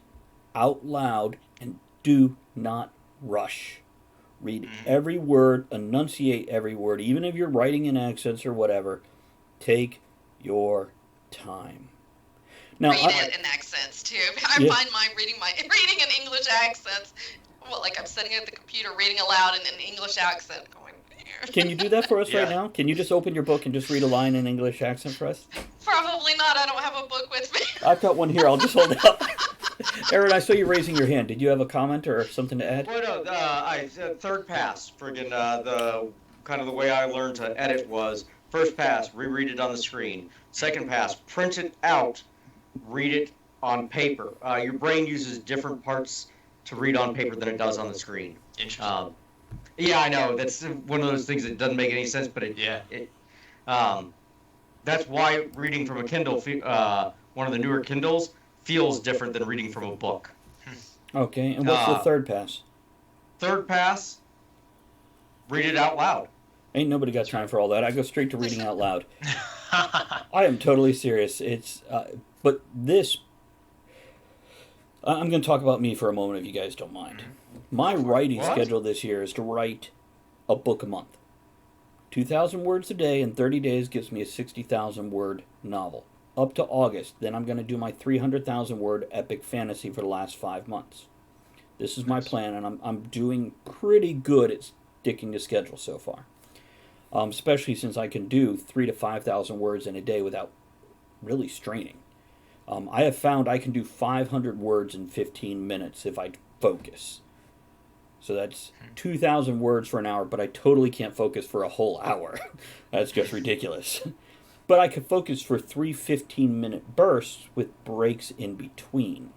out loud and do not rush. Read every word, enunciate every word, even if you're writing in accents or whatever. Take your time. Now, read it in accents too. I find my reading in English accents. Well, like I'm sitting at the computer reading aloud in an English accent, going. Can you do that for us right now? Can you just open your book and just read a line in English accent for us? Probably not. I don't have a book with me. I've got one here. I'll just hold it up. Aaron, I saw you raising your hand. Did you have a comment or something to add? Well, no, third pass. Friggin' the kind of the way I learned to edit was first pass, reread it on the screen. Second pass, print it out, read it on paper. Your brain uses different parts to read on paper than it does on the screen. Interesting. Yeah, I know. That's one of those things that doesn't make any sense, but that's why reading from a Kindle, one of the newer Kindles, feels different than reading from a book. Okay, and what's the third pass? Third pass, read it out loud. Ain't nobody got time for all that. I go straight to reading out loud. I am totally serious. It's, but this, I'm going to talk about me for a moment if you guys don't mind. My writing schedule this year is to write a book a month. 2,000 words a day in 30 days gives me a 60,000 word novel. Up to August, then I'm going to do my 300,000 word epic fantasy for the last 5 months. This is my plan, and I'm doing pretty good at sticking to schedule so far. Especially since I can do 3,000 to 5,000 words in a day without really straining. I have found I can do 500 words in 15 minutes if I focus. So that's 2,000 words for an hour, but I totally can't focus for a whole hour. That's just ridiculous. But I could focus for 3 15-minute bursts with breaks in between.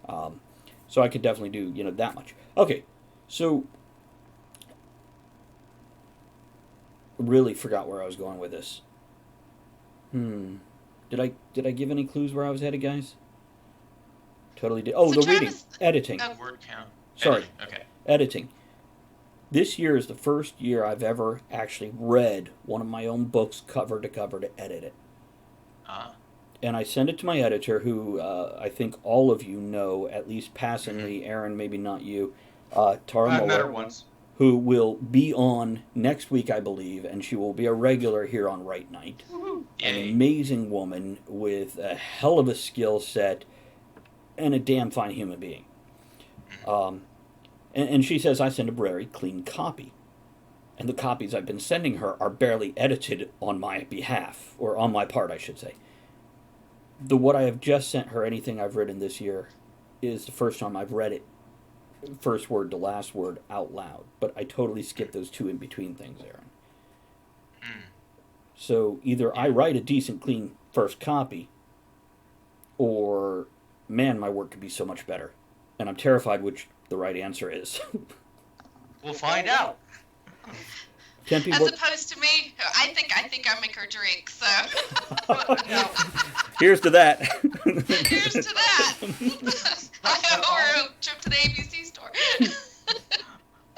So I could definitely do, that much. Okay, so really forgot where I was going with this. Did I give any clues where I was headed, guys? Totally did. Oh, So the reading. Travis- Editing. Word count. Sorry. Okay. Editing. This year is the first year I've ever actually read one of my own books cover to cover to edit it. And I send it to my editor, who I think all of you know, at least passingly. Aaron, maybe not you. Tara I've met her Muller, once. who will be on next week, I believe, and she will be a regular here on Right Night. An Yay. amazing woman with a hell of a skill set and a damn fine human being. And she says I send a very clean copy. And the copies I've been sending her are barely edited on my behalf, or on my part, I should say. What I have just sent her, anything I've written this year, is the first time I've read it, first word to last word, out loud. But I totally skipped those two in between things, Aaron. So either I write a decent, clean first copy, or, man, my work could be so much better. And I'm terrified which the right answer is. We'll find out. Tempe, As what? opposed to me, I think I make her drink. So Here's to that. here's to that. Or a trip to the ABC store.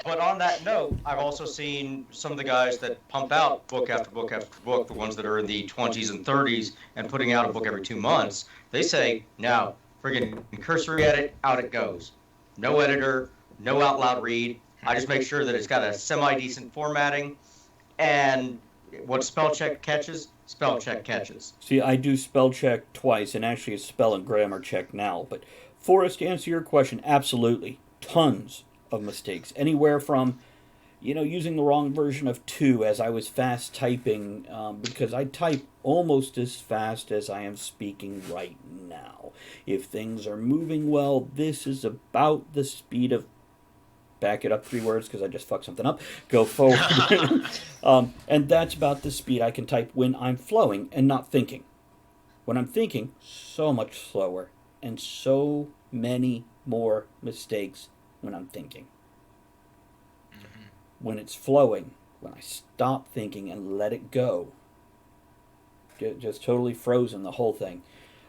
But on that note, I've also seen some of the guys that pump out book after book after book, the ones that are in the 20s and 30s and putting out a book every 2 months. They say, no, friggin' cursory edit, out it goes. No editor, no out loud read. I just make sure that it's got a semi-decent formatting, and what spell check catches, spell check catches. See, I do spell check twice, and actually it's spell and grammar check now. But Forrest, to answer your question, absolutely. Tons of mistakes. Anywhere from, using the wrong version of 2 as I was fast typing, because I type almost as fast as I am speaking right now. If things are moving well, this is about the speed of, back it up 3 words because I just fucked something up, go forward. And that's about the speed I can type when I'm flowing and not thinking. When I'm thinking, so much slower and so many more mistakes when I'm thinking. When it's flowing, when I stop thinking and let it go, just totally frozen, the whole thing.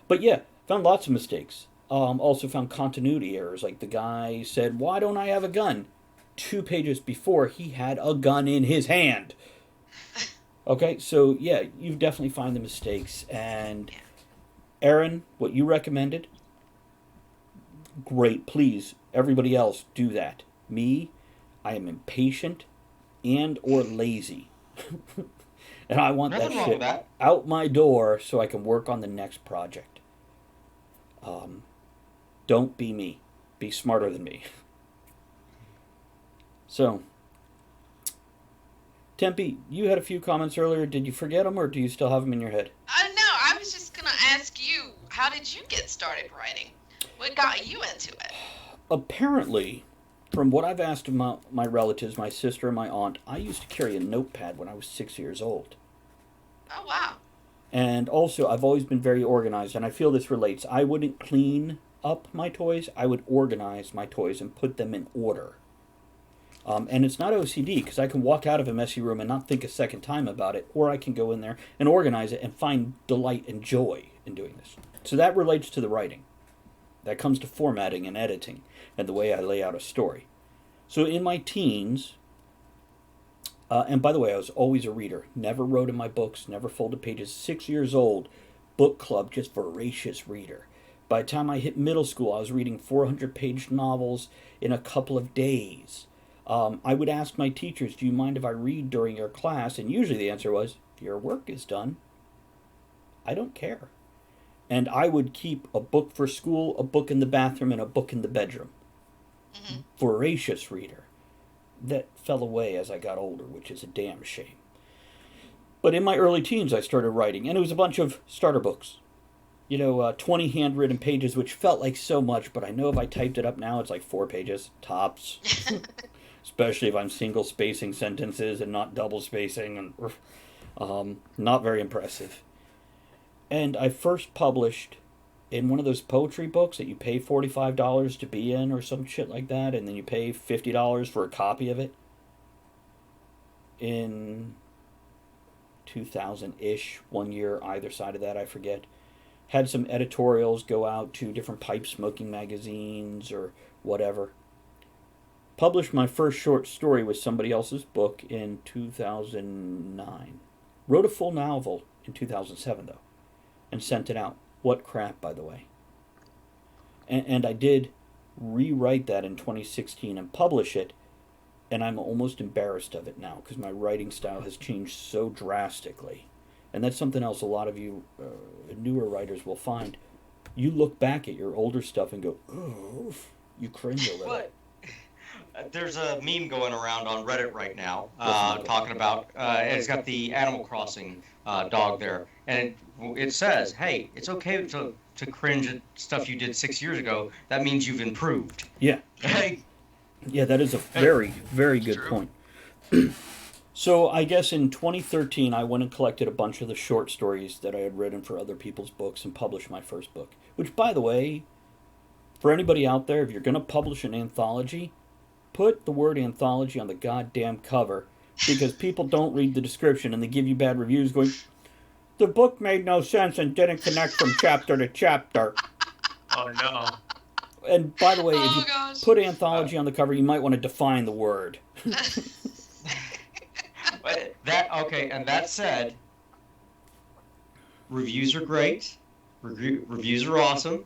But yeah, found lots of mistakes. Also found continuity errors, like the guy said, why don't I have a gun? 2 pages before, he had a gun in his hand. Okay, so yeah, you definitely find the mistakes. And Aaron, what you recommended, great. Please, everybody else, do that. Me, I am impatient and or lazy. And I want Nothing that wrong shit with that. out my door so I can work on the next project. Don't be me. Be smarter than me. So, Tempe, you had a few comments earlier. Did you forget them, or do you still have them in your head? No, I was just gonna ask you, how did you get started writing? What got you into it? Apparently, from what I've asked my relatives, my sister and my aunt, I used to carry a notepad when I was 6 years old. Oh wow. And also, I've always been very organized, and I feel this relates. I wouldn't clean up my toys. I would organize my toys and put them in order. And it's not OCD, because I can walk out of a messy room and not think a second time about it, or I can go in there and organize it and find delight and joy in doing this. So that relates to the writing. That comes to formatting and editing and the way I lay out a story. So in my teens, and by the way, I was always a reader. Never wrote in my books, never folded pages. 6 years old, book club, just voracious reader. By the time I hit middle school, I was reading 400-page novels in a couple of days. I would ask my teachers, do you mind if I read during your class? And usually the answer was, your work is done. I don't care. And I would keep a book for school, a book in the bathroom, and a book in the bedroom. Mm-hmm. Voracious reader. That fell away as I got older, which is a damn shame. But in my early teens, I started writing, and it was a bunch of starter books. 20 handwritten pages, which felt like so much, but I know if I typed it up now, it's like 4 pages, tops. Especially if I'm single spacing sentences and not double spacing, and not very impressive. And I first published in one of those poetry books that you pay $45 to be in or some shit like that, and then you pay $50 for a copy of it in 2000-ish, 1 year either side of that, I forget. Had some editorials go out to different pipe smoking magazines or whatever. Published my first short story with somebody else's book in 2009. Wrote a full novel in 2007, though, and sent it out. What crap, by the way. And I did rewrite that in 2016 and publish it, and I'm almost embarrassed of it now because my writing style has changed so drastically. And that's something else a lot of you newer writers will find. You look back at your older stuff and go, oh, you cringe a little. What? There's a meme going around on Reddit right now talking about, it's got the Animal Crossing dog there. And it says, hey, it's okay to cringe at stuff you did 6 years ago. That means you've improved. Yeah. Yeah, that is a very, very good point. So I guess in 2013, I went and collected a bunch of the short stories that I had written for other people's books and published my first book. Which, by the way, for anybody out there, if you're going to publish an anthology, put the word anthology on the goddamn cover, because people don't read the description and they give you bad reviews going, the book made no sense and didn't connect from chapter to chapter. Oh, no. And by the way, if you put anthology on the cover, you might want to define the word. And that said, reviews are great. Reviews are awesome.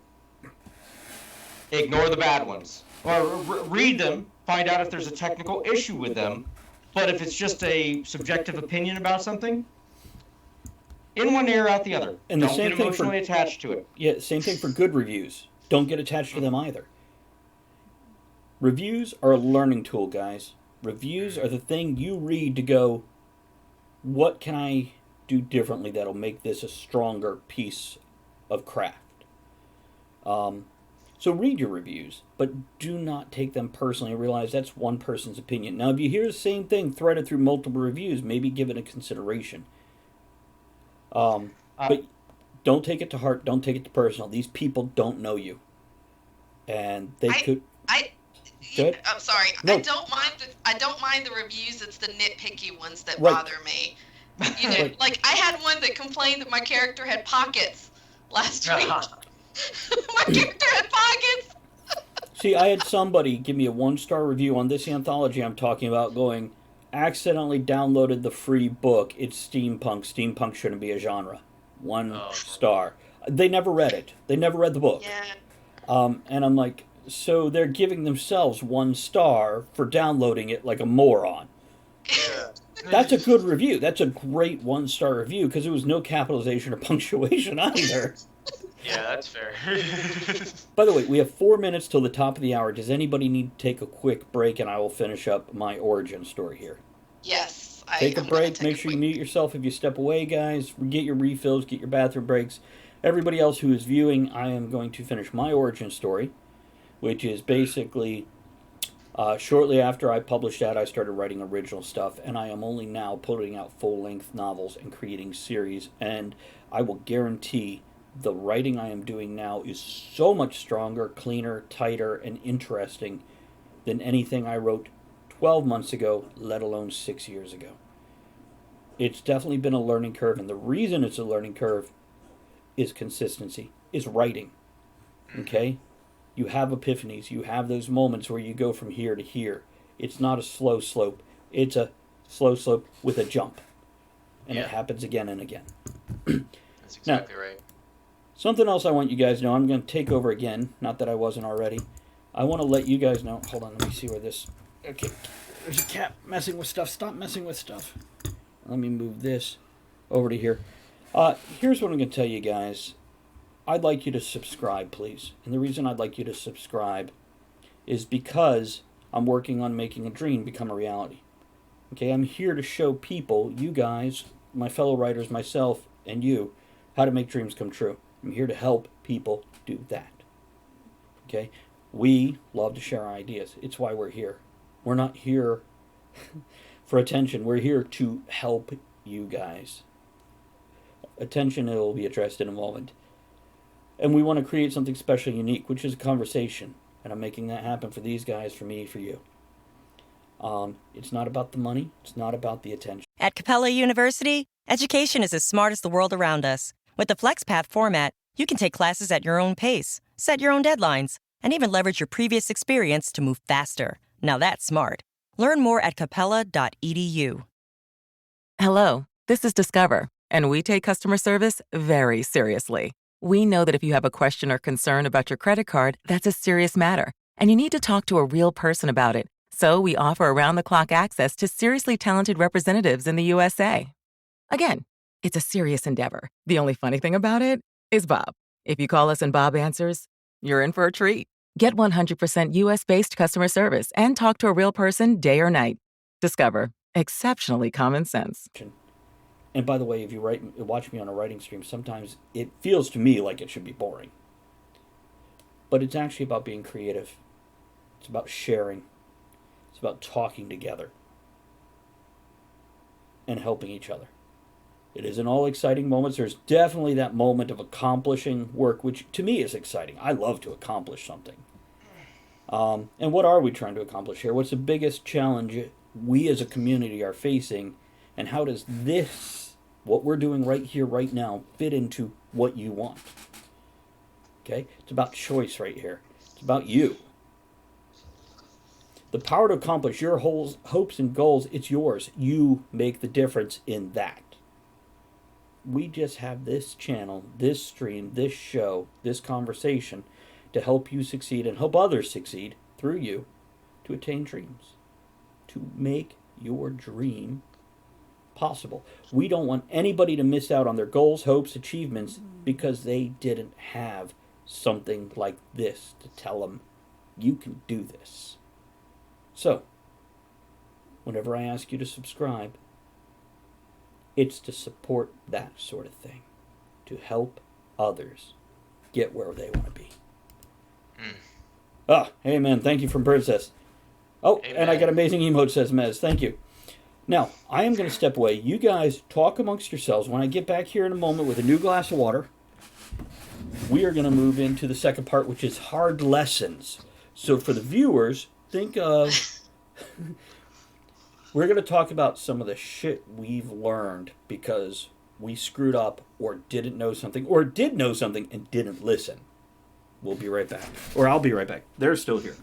Ignore the bad ones. Or read them, find out if there's a technical issue with them. But if it's just a subjective opinion about something, in one ear, out the other. And the Don't same get thing emotionally attached to it. Yeah, same thing for good reviews. Don't get attached to them either. Reviews are a learning tool, guys. Reviews are the thing you read to go, what can I do differently that'll make this a stronger piece of craft? So read your reviews, but do not take them personally and realize that's one person's opinion. Now, if you hear the same thing threaded through multiple reviews, maybe give it a consideration. But don't take it to heart. Don't take it to personal. These people don't know you, and they could. I'm sorry. No. I don't mind the reviews. It's the nitpicky ones that Right. bother me. Like I had one that complained that my character had pockets last week. My character had pockets. See, I had somebody give me a 1-star review on this anthology I'm talking about going, accidentally downloaded the free book. It's steampunk. Steampunk shouldn't be a genre. 1 star. They never read it. They never read the book. Yeah. And I'm like, so they're giving themselves 1 star for downloading it like a moron. That's a good review. That's a great 1-star review because there was no capitalization or punctuation either. Yeah, that's fair. By the way, we have 4 minutes till the top of the hour. Does anybody need to take a quick break, and I will finish up my origin story here? Yes. Take a I'm gonna break. take Make a sure you quick- mute yourself if you step away, guys. Get your refills. Get your bathroom breaks. Everybody else who is viewing, I am going to finish my origin story, which is basically shortly after I published that, I started writing original stuff, and I am only now putting out full-length novels and creating series, and I will guarantee the writing I am doing now is so much stronger, cleaner, tighter, and interesting than anything I wrote 12 months ago, let alone 6 years ago. It's definitely been a learning curve, and the reason it's a learning curve is consistency, is writing. Okay? You have epiphanies. You have those moments where you go from here to here. It's not a slow slope. It's a slow slope with a jump. And it happens again and again. That's exactly right. Something else I want you guys to know. I'm going to take over again. Not that I wasn't already. I want to let you guys know. Hold on. Let me see where this... Okay. There's a cat messing with stuff. Stop messing with stuff. Let me move this over to here. Here's what I'm going to tell you guys. I'd like you to subscribe, please. And the reason I'd like you to subscribe is because I'm working on making a dream become a reality. Okay, I'm here to show people, you guys, my fellow writers, myself, and you, how to make dreams come true. I'm here to help people do that. Okay? We love to share our ideas. It's why we're here. We're not here for attention. We're here to help you guys. Attention will be addressed in a moment. And we want to create something special, unique, which is a conversation. And I'm making that happen for these guys, for me, for you. It's not about the money. It's not about the attention. At Capella University, education is as smart as the world around us. With the FlexPath format, you can take classes at your own pace, set your own deadlines, and even leverage your previous experience to move faster. Now that's smart. Learn more at capella.edu. Hello, this is Discover, and we take customer service very seriously. We know that if you have a question or concern about your credit card, that's a serious matter, and you need to talk to a real person about it. So we offer around-the-clock access to seriously talented representatives in the USA. Again, it's a serious endeavor. The only funny thing about it is Bob. If you call us and Bob answers, you're in for a treat. Get 100% US-based customer service and talk to a real person day or night. Discover. Exceptionally common sense. And by the way, if you watch me on a writing stream, sometimes it feels to me like it should be boring. But it's actually about being creative. It's about sharing. It's about talking together and helping each other. It isn't all exciting moments. There's definitely that moment of accomplishing work, which to me is exciting. I love to accomplish something. And what are we trying to accomplish here? What's the biggest challenge we as a community are facing? And how does this, what we're doing right here, right now, fit into what you want? Okay? It's about choice right here. It's about you. The power to accomplish your hopes and goals, it's yours. You make the difference in that. We just have this channel, this stream, this show, this conversation to help you succeed and help others succeed through you to attain dreams, to make your dream possible. We don't want anybody to miss out on their goals, hopes, achievements because they didn't have something like this to tell them, you can do this. So, whenever I ask you to subscribe, it's to support that sort of thing, to help others get where they want to be. Amen. Thank you from Princess. Oh, amen. And I got amazing emote, says Mez. Thank you. Now, I am going to step away. You guys talk amongst yourselves. When I get back here in a moment with a new glass of water, we are going to move into the second part, which is hard lessons. So for the viewers, think of... We're going to talk about some of the shit we've learned because we screwed up or didn't know something or did know something and didn't listen. We'll be right back. Or I'll be right back. They're still here.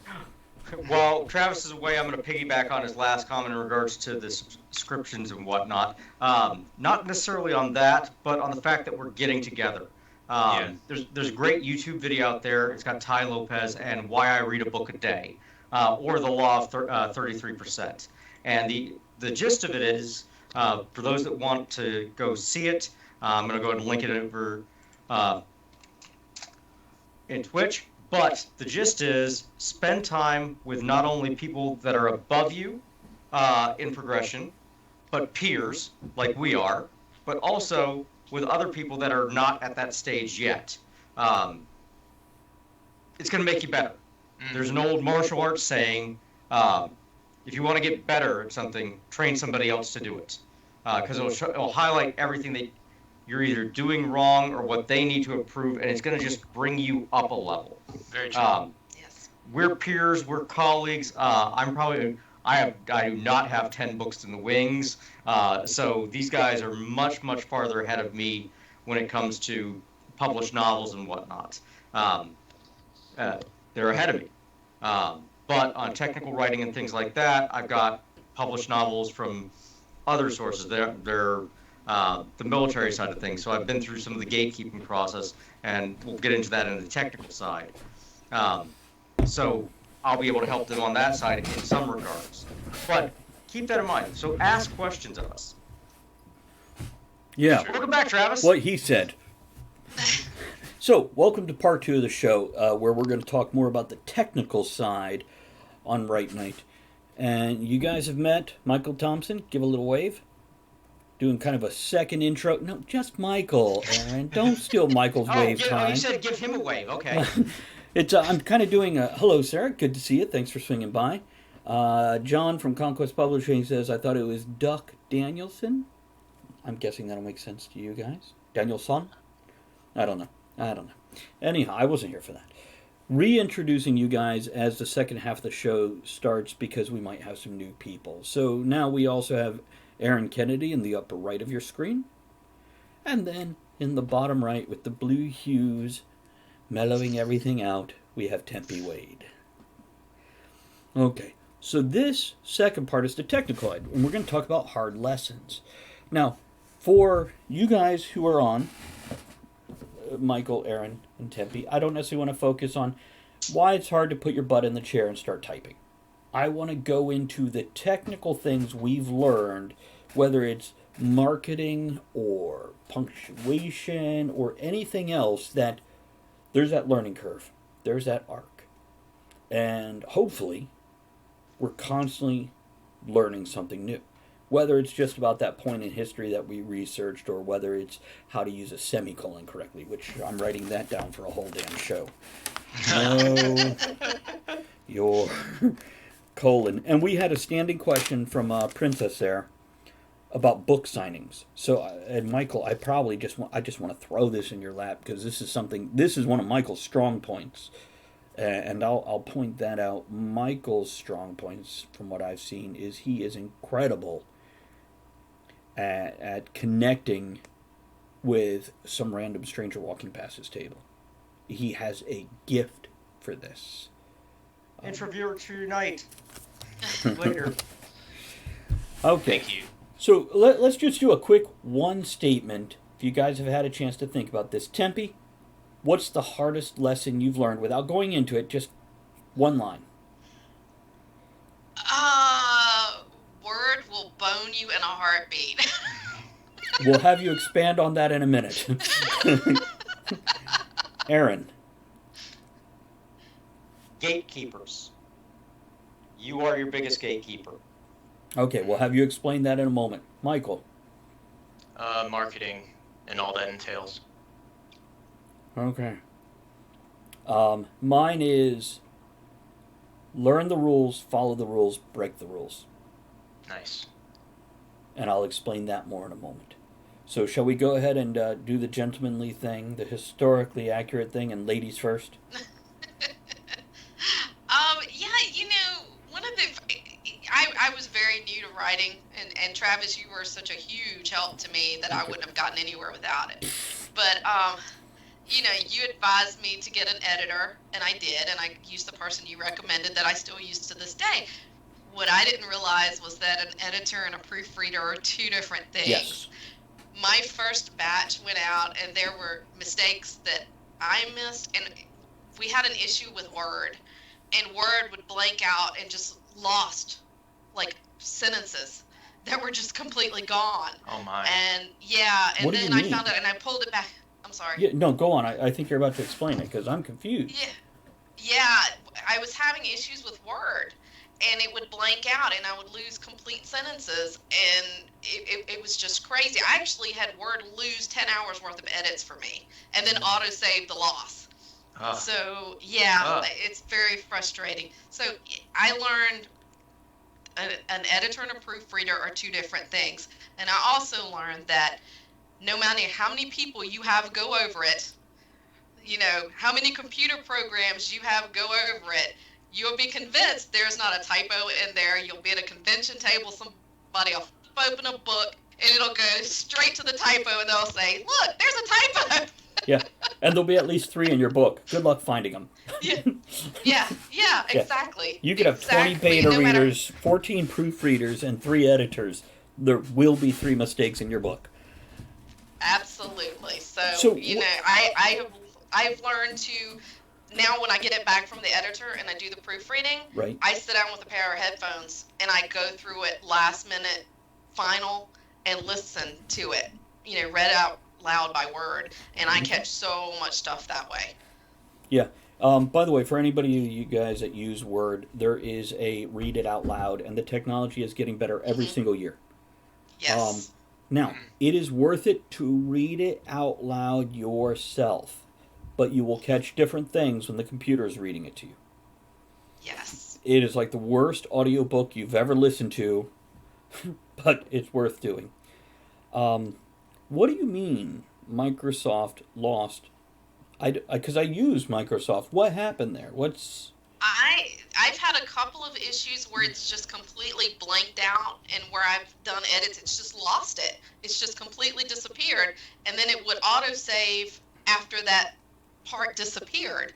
While Travis is away, I'm going to piggyback on his last comment in regards to the subscriptions and whatnot. Not necessarily on that, but on the fact that we're getting together. There's a great YouTube video out there. It's got Ty Lopez and Why I Read a Book a Day, or The Law of 33%. And the gist of it is, for those that want to go see it, I'm going to go ahead and link it over in Twitch. But the gist is, spend time with not only people that are above you in progression, but peers, like we are, but also with other people that are not at that stage yet. It's going to make you better. There's an old martial arts saying, if you want to get better at something, train somebody else to do it. Because it'll highlight everything that you're either doing wrong or what they need to improve, and it's going to just bring you up a level. Very true. Yes. We're peers, we're colleagues. I do not have 10 books in the wings, so these guys are much, much farther ahead of me when it comes to published novels and whatnot. They're ahead of me. But on technical writing and things like that, I've got published novels from other sources. They're the military side of things. So I've been through some of the gatekeeping process, and we'll get into that in the technical side. So I'll be able to help them on that side in some regards. But keep that in mind. So ask questions of us. Yeah. Welcome back, Travis. What he said. So, welcome to part 2 of the show, where we're going to talk more about the technical side on Write Night. And you guys have met Michael Thompson. Give a little wave. doing kind of a second intro. No, just Michael, Aaron. Don't steal Michael's wave time. You said give him a wave. Okay. I'm kind of doing a hello, Sarah. Good to see you. Thanks for swinging by. John from Conquest Publishing says, I thought it was Duck Danielson. I'm guessing that'll make sense to you guys. Danielson? I don't know. Anyhow, I wasn't here for that. Reintroducing you guys as the second half of the show starts because we might have some new people. So now we also have Aaron Kennedy in the upper right of your screen. And then in the bottom right with the blue hues mellowing everything out, we have Tempe Wade. Okay, so this second part is the technical end, and we're going to talk about hard lessons. Now, for you guys who are on, Michael, Aaron, and Tempe, I don't necessarily want to focus on why it's hard to put your butt in the chair and start typing. I want to go into the technical things we've learned, whether it's marketing or punctuation or anything else, that there's that learning curve. There's that arc. And hopefully, we're constantly learning something new. Whether it's just about that point in history that we researched, or whether it's how to use a semicolon correctly, which I'm writing that down for a whole damn show. No, your colon. And we had a standing question from Princess there about book signings. So, and Michael, I just want to throw this in your lap, because this is one of Michael's strong points. And I'll point that out. Michael's strong points, from what I've seen, is he is incredible at connecting with some random stranger walking past his table. He has a gift for this. Interviewer tonight. Later. Okay. Thank you. So let's just do a quick one statement. If you guys have had a chance to think about this. Tempe, what's the hardest lesson you've learned without going into it? Just one line. Word will bone you in a heartbeat. We'll have you expand on that in a minute. Aaron. Gatekeepers. You are your biggest gatekeeper. Okay, we'll have you explain that in a moment. Michael. Marketing and all that entails. Okay. Mine is learn the rules, follow the rules, break the rules. Nice. And I'll explain that more in a moment. So shall we go ahead and do the gentlemanly thing, the historically accurate thing, and ladies first? One of the... I was very new to writing, and Travis, you were such a huge help to me that I wouldn't have gotten anywhere without it. But, you advised me to get an editor, and I did, and I used the person you recommended that I still use to this day. What I didn't realize was that an editor and a proofreader are two different things. Yes. My first batch went out, and there were mistakes that I missed, and we had an issue with Word, and Word would blank out and just lost, sentences that were just completely gone. Oh, my. And, yeah, and then I found out, and I pulled it back. I'm sorry. Yeah, no, go on. I think you're about to explain it, because I'm confused. Yeah, I was having issues with Word, and it would blank out, and I would lose complete sentences, and it was just crazy. I actually had Word lose 10 hours worth of edits for me, and then auto-save the loss. So, yeah, it's very frustrating. So I learned an editor and a proofreader are two different things. And I also learned that no matter how many people you have go over it, how many computer programs you have go over it, you'll be convinced there's not a typo in there. You'll be at a convention table, somebody will open a book, and it'll go straight to the typo, and they'll say, look, there's a typo. Yeah, and there'll be at least 3 in your book. Good luck finding them. Yeah, exactly. You could have 20 beta readers, 14 proofreaders, and 3 editors. There will be 3 mistakes in your book. Absolutely. So I've learned to, now when I get it back from the editor and I do the proofreading, right. I sit down with a pair of headphones and I go through it last minute, final, and listen to it, read out loud by word, and I catch so much stuff that way. Yeah. By the way, for anybody of you guys that use Word, there is a read it out loud, and the technology is getting better every single year. Yes. Now, it is worth it to read it out loud yourself, but you will catch different things when the computer is reading it to you. Yes. It is like the worst audiobook you've ever listened to, but it's worth doing. What do you mean Microsoft lost? Because I use Microsoft. What happened there? I've had a couple of issues where it's just completely blanked out, and where I've done edits, it's just lost it. It's just completely disappeared, and then it would autosave after that part disappeared.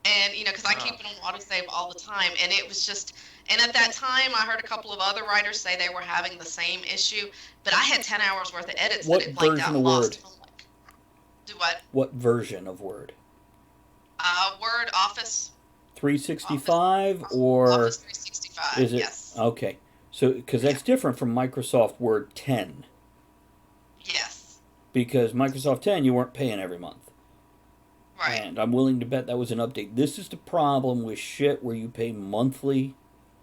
And because I keep it on autosave all the time, and it was just. And at that time, I heard a couple of other writers say they were having the same issue, but I had 10 hours worth of edits What that it blanked version out of and lost. Word? Do what? What version of Word? Word, Office. 365 or Office 365. is it? Yes. Okay, so because that's different from Microsoft Word 10. Yes. Because Microsoft 10 you weren't paying every month. Right. And I'm willing to bet that was an update. This is the problem with shit where you pay monthly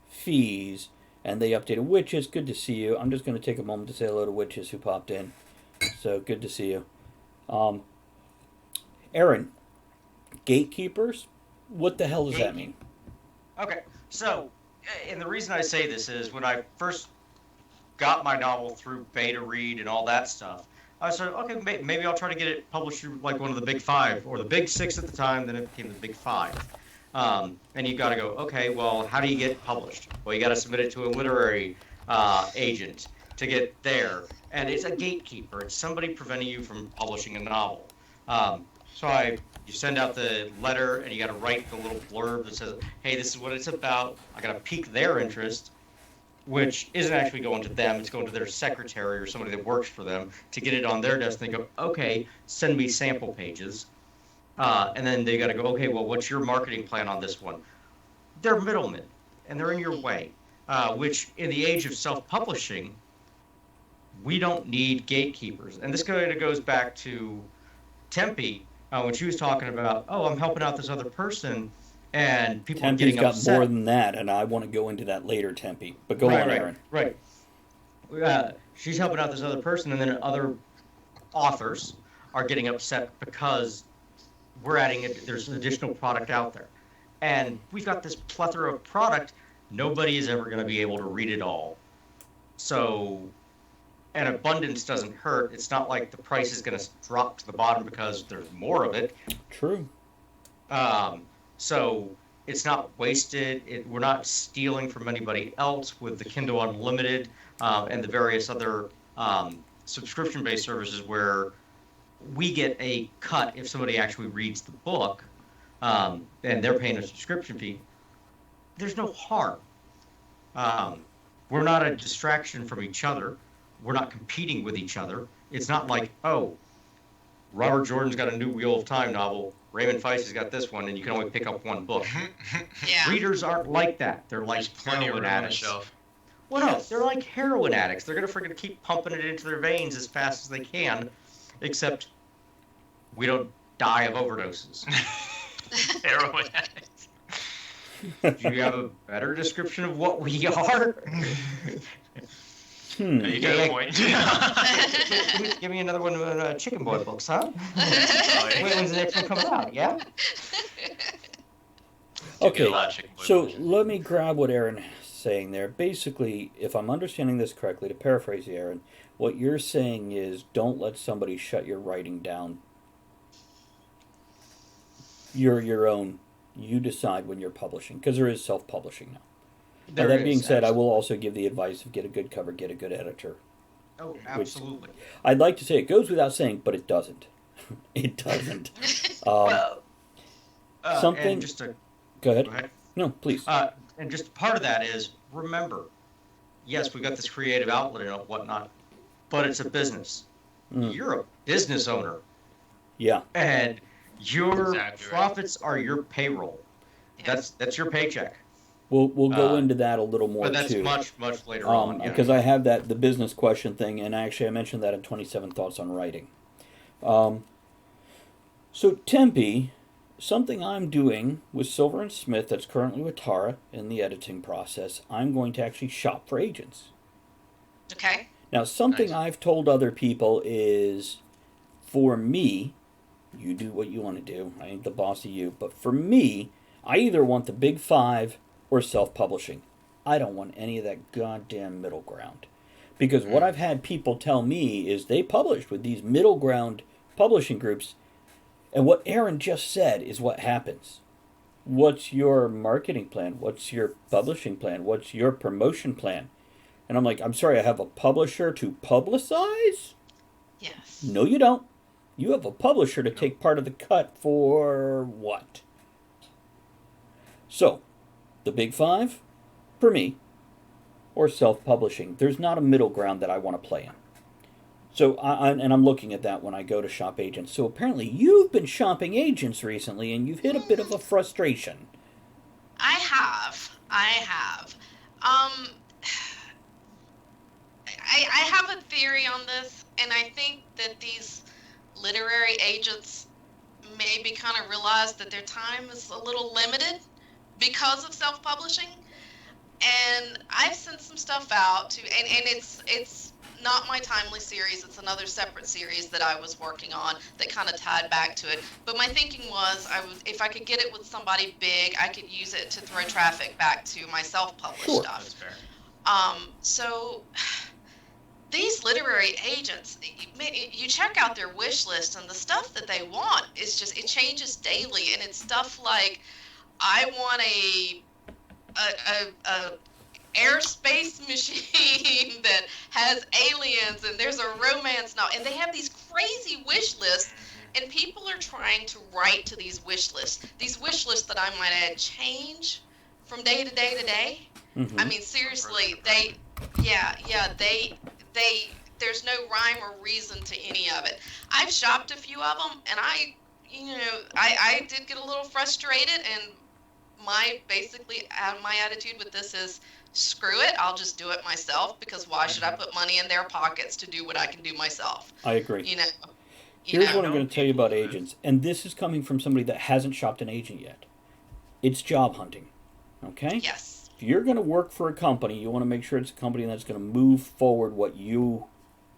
fees and they updated. Witches, good to see you. I'm just going to take a moment to say hello to Witches who popped in. So good to see you. Aaron, gatekeepers? What the hell does that mean? Okay, so, and the reason I say this is when I first got my novel through beta read and all that stuff, I said, okay, maybe I'll try to get it published through like one of the big five, or the big six at the time, then it became the big five. And you got to go, okay, well, how do you get published? Well, you got to submit it to a literary agent to get there. And it's a gatekeeper. It's somebody preventing you from publishing a novel. You send out the letter, and you got to write the little blurb that says, hey, this is what it's about. I got to pique their interest, which isn't actually going to them. It's going to their secretary or somebody that works for them to get it on their desk. They go, okay, send me sample pages. And then they got to go, okay, well, what's your marketing plan on this one? They're middlemen, and they're in your way, which in the age of self-publishing, we don't need gatekeepers. And this kind of goes back to Tempe, when she was talking about, I'm helping out this other person, and people are getting upset. Tempe's got more than that, and I want to go into that later, Tempe. But go on, Aaron. Right. She's helping out this other person, and then other authors are getting upset because we're adding it. There's an additional product out there, and we've got this plethora of product. Nobody is ever going to be able to read it all. So, and abundance doesn't hurt. It's not like the price is going to drop to the bottom because there's more of it. True. So it's not wasted. We're not stealing from anybody else with the Kindle Unlimited and the various other subscription-based services where we get a cut if somebody actually reads the book and they're paying a subscription fee. There's no harm. We're not a distraction from each other. We're not competing with each other. It's not like, Robert Jordan's got a new Wheel of Time novel. Raymond Feist has got this one, and you can only pick up one book. Yeah. Readers aren't like that. They're like heroin addicts. Well, no, they're like heroin addicts. They're going to freaking keep pumping it into their veins as fast as they can, except we don't die of overdoses. Heroin addicts. Do you have a better description of what we are? You got a point. Give me another one of the Chicken Boy books, huh? When's the next one coming out? Yeah? Okay, so let me grab what Aaron is saying there. Basically, if I'm understanding this correctly, to paraphrase you, Aaron, what you're saying is don't let somebody shut your writing down. You're your own. You decide when you're publishing, because there is self-publishing now. That being said, I will also give the advice of get a good cover, get a good editor. Oh, absolutely. I'd like to say it goes without saying, but it doesn't. It doesn't. Something. And just to, go ahead. Go ahead. No, please. And just part of that is remember, yes, we've got this creative outlet and whatnot, but it's a business. You're a business owner. Yeah. And your profits are your payroll. That's your paycheck. We'll go into that a little more, but that's too. much later on. Because I have the business question thing, and actually I mentioned that in 27 Thoughts on Writing. So Tempe, something I'm doing with Silver and Smith that's currently with Tara in the editing process, I'm going to actually shop for agents. Okay. Now, something Nice. I've told other people is, for me, you do what you want to do. I ain't the boss of you. But for me, I either want the big five or self-publishing. I don't want any of that goddamn middle ground. Because what I've had people tell me is they published with these middle ground publishing groups, and what Aaron just said is what happens. What's your marketing plan? What's your publishing plan? What's your promotion plan? And I'm like, I'm sorry, I have a publisher to publicize? Yes. No, you don't. You have a publisher to take part of the cut for what? So, the big five, for me, or self-publishing. There's not a middle ground that I want to play in. So, I'm looking at that when I go to shop agents. So apparently you've been shopping agents recently and you've hit a bit of a frustration. I have. I have a theory on this, and I think that these literary agents maybe kind of realize that their time is a little limited because of self-publishing. And I've sent some stuff out to, and it's not my Timely series. It's another separate series that I was working on that kind of tied back to it. But my thinking was, if I could get it with somebody big, I could use it to throw traffic back to my self-published Sure. stuff. That's fair. So these literary agents, you check out their wish list, and the stuff that they want is just, it changes daily, and it's stuff like, I want a airspace machine that has aliens, and there's a romance novel, and they have these crazy wish lists, and people are trying to write to these wish lists that I might add change from day to day to day. Mm-hmm. I mean, seriously, there's no rhyme or reason to any of it. I've shopped a few of them, and I did get a little frustrated, and my attitude with this is, screw it, I'll just do it myself, because why should I put money in their pockets to do what I can do myself? I agree. Here's what I'm going to tell you about agents, and this is coming from somebody that hasn't shopped an agent yet. It's job hunting, okay? Yes. If you're going to work for a company, you want to make sure it's a company that's going to move forward what you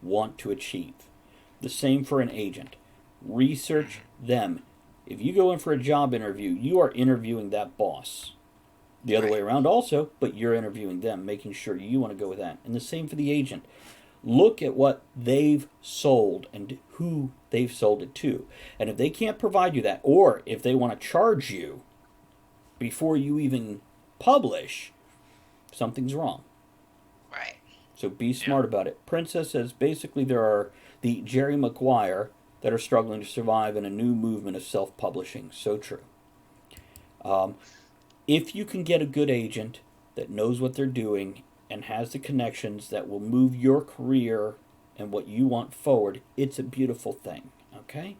want to achieve. The same for an agent. Research them. If you go in for a job interview, you are interviewing that boss. The other way around also, but you're interviewing them, making sure you want to go with that. And the same for the agent. Look at what they've sold and who they've sold it to. And if they can't provide you that, or if they want to charge you before you even publish, something's wrong. Right. So be smart about it. Princess says basically there are the Jerry Maguire that are struggling to survive in a new movement of self-publishing. So true. If you can get a good agent that knows what they're doing and has the connections that will move your career and what you want forward, it's a beautiful thing, okay?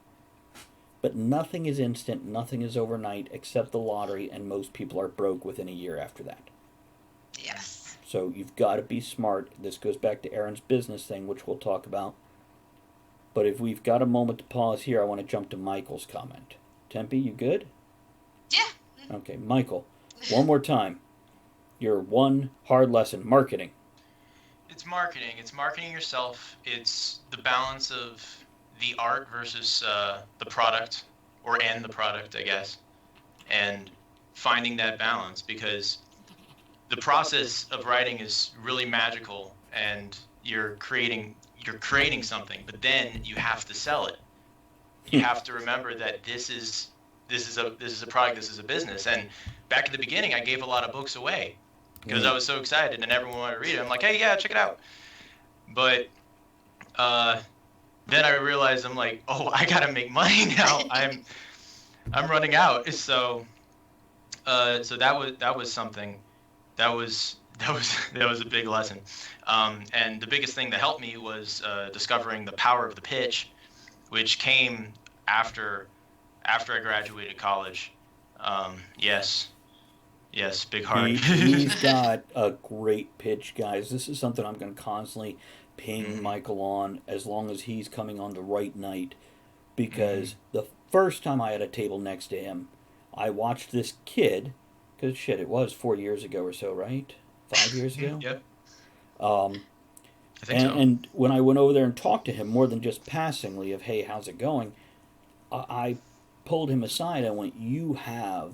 But nothing is instant, nothing is overnight except the lottery, and most people are broke within a year after that. Yes. So you've got to be smart. This goes back to Aaron's business thing, which we'll talk about. But if we've got a moment to pause here, I want to jump to Michael's comment. Tempe, you good? Yeah. Okay, Michael, one more time. Your one hard lesson, marketing. It's marketing. It's marketing yourself. It's the balance of the art versus the product, and the product, I guess, and finding that balance, because the process of writing is really magical, and you're creating something, but then you have to sell it. You have to remember that this is a product, this is a business. And back at the beginning, I gave a lot of books away because I was so excited and everyone wanted to read it. I'm like, hey, yeah, check it out. But then I realized, I'm like, oh, I gotta make money now. I'm running out. So that was something. That was a big lesson. And the biggest thing that helped me was discovering the power of the pitch, which came after I graduated college. Yes, big heart. He's got a great pitch, guys. This is something I'm going to constantly ping Michael on as long as he's coming on the right night. Because the first time I had a table next to him, I watched this kid, because shit, it was 4 years ago or so, right? 5 years ago? Yep. I think so. And when I went over there and talked to him, more than just passingly of, hey, how's it going, I pulled him aside. I went, you have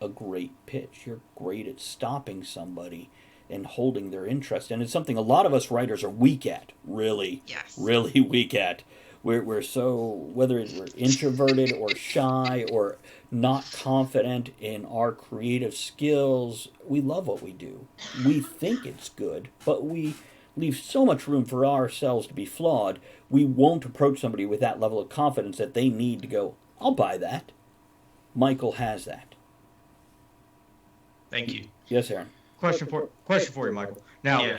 a great pitch. You're great at stopping somebody and holding their interest. And it's something a lot of us writers are weak at, really, really weak at. We're so, whether we're introverted or shy or not confident in our creative skills, we love what we do. We think it's good, but we leave so much room for ourselves to be flawed. We won't approach somebody with that level of confidence that they need to go, I'll buy that. Michael has that. Thank you. Yes, Aaron. Question for you, Michael. Now,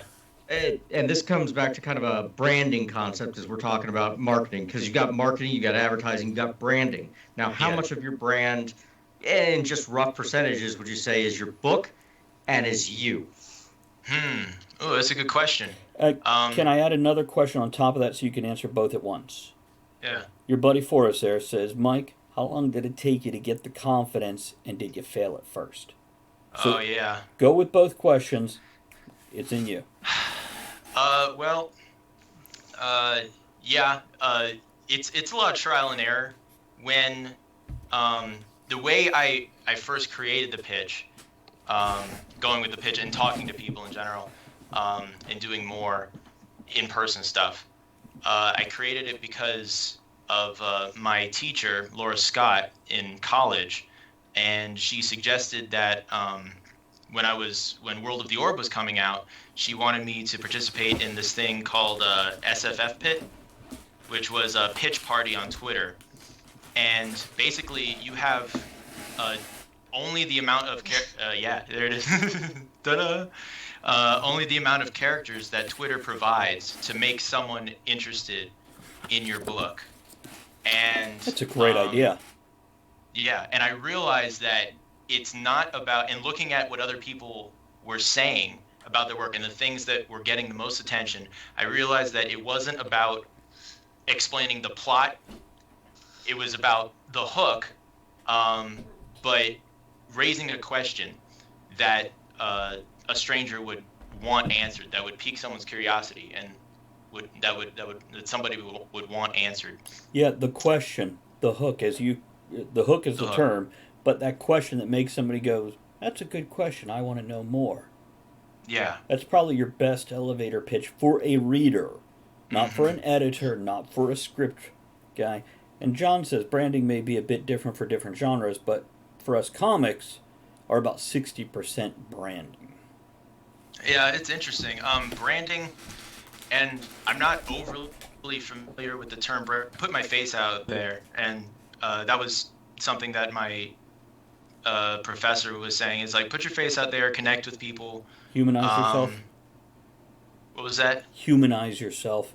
and this comes back to kind of a branding concept as we're talking about marketing, because you got marketing, you got advertising, you got branding. Now, how much of your brand, in just rough percentages, would you say is your book and is you? Oh, that's a good question. Can I add another question on top of that so you can answer both at once? Yeah. Your buddy Forrest there says, Mike, how long did it take you to get the confidence, and did you fail at first? So go with both questions. It's in you. It's a lot of trial and error. When the way I first created the pitch, going with the pitch and talking to people in general, and doing more in-person stuff, I created it because of my teacher, Laura Scott, in college. And she suggested that when World of the Orb was coming out, she wanted me to participate in this thing called SFF Pit, which was a pitch party on Twitter. And basically, you have only the amount of there it is, ta-da! Only the amount of characters that Twitter provides to make someone interested in your book. And that's a great idea. Yeah, and I realized that it's not about, and looking at what other people were saying about their work and the things that were getting the most attention, I realized that it wasn't about explaining the plot. It was about the hook, but raising a question that a stranger would want answered, that would pique someone's curiosity, and that somebody would want answered. Yeah, the question, the hook, the hook is the term, but that question that makes somebody go, that's a good question, I want to know more. Yeah. That's probably your best elevator pitch for a reader, not for an editor, not for a script guy. And John says branding may be a bit different for different genres, but for us comics are about 60% branding. Yeah, it's interesting. Branding, and I'm not overly familiar with the term put my face out there, and that was something that my professor was saying. It's like, put your face out there, connect with people. Humanize yourself. What was that? Humanize yourself.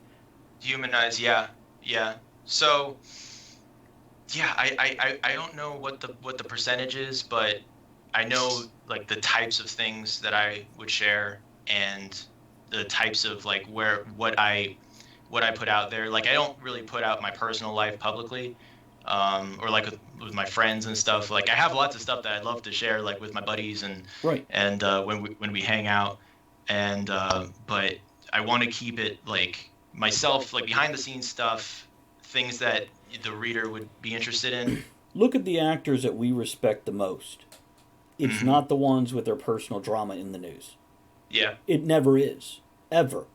Humanize, yeah. So, yeah, I don't know what the percentage is, but I know like the types of things that I would share and the types of like what I put out there. Like I don't really put out my personal life publicly. Or like with my friends and stuff. Like I have lots of stuff that I'd love to share, like with my buddies and when we hang out. And but I want to keep it like myself, like behind the scenes stuff, things that the reader would be interested in. Look at the actors that we respect the most. It's not the ones with their personal drama in the news. Yeah. It never is, ever.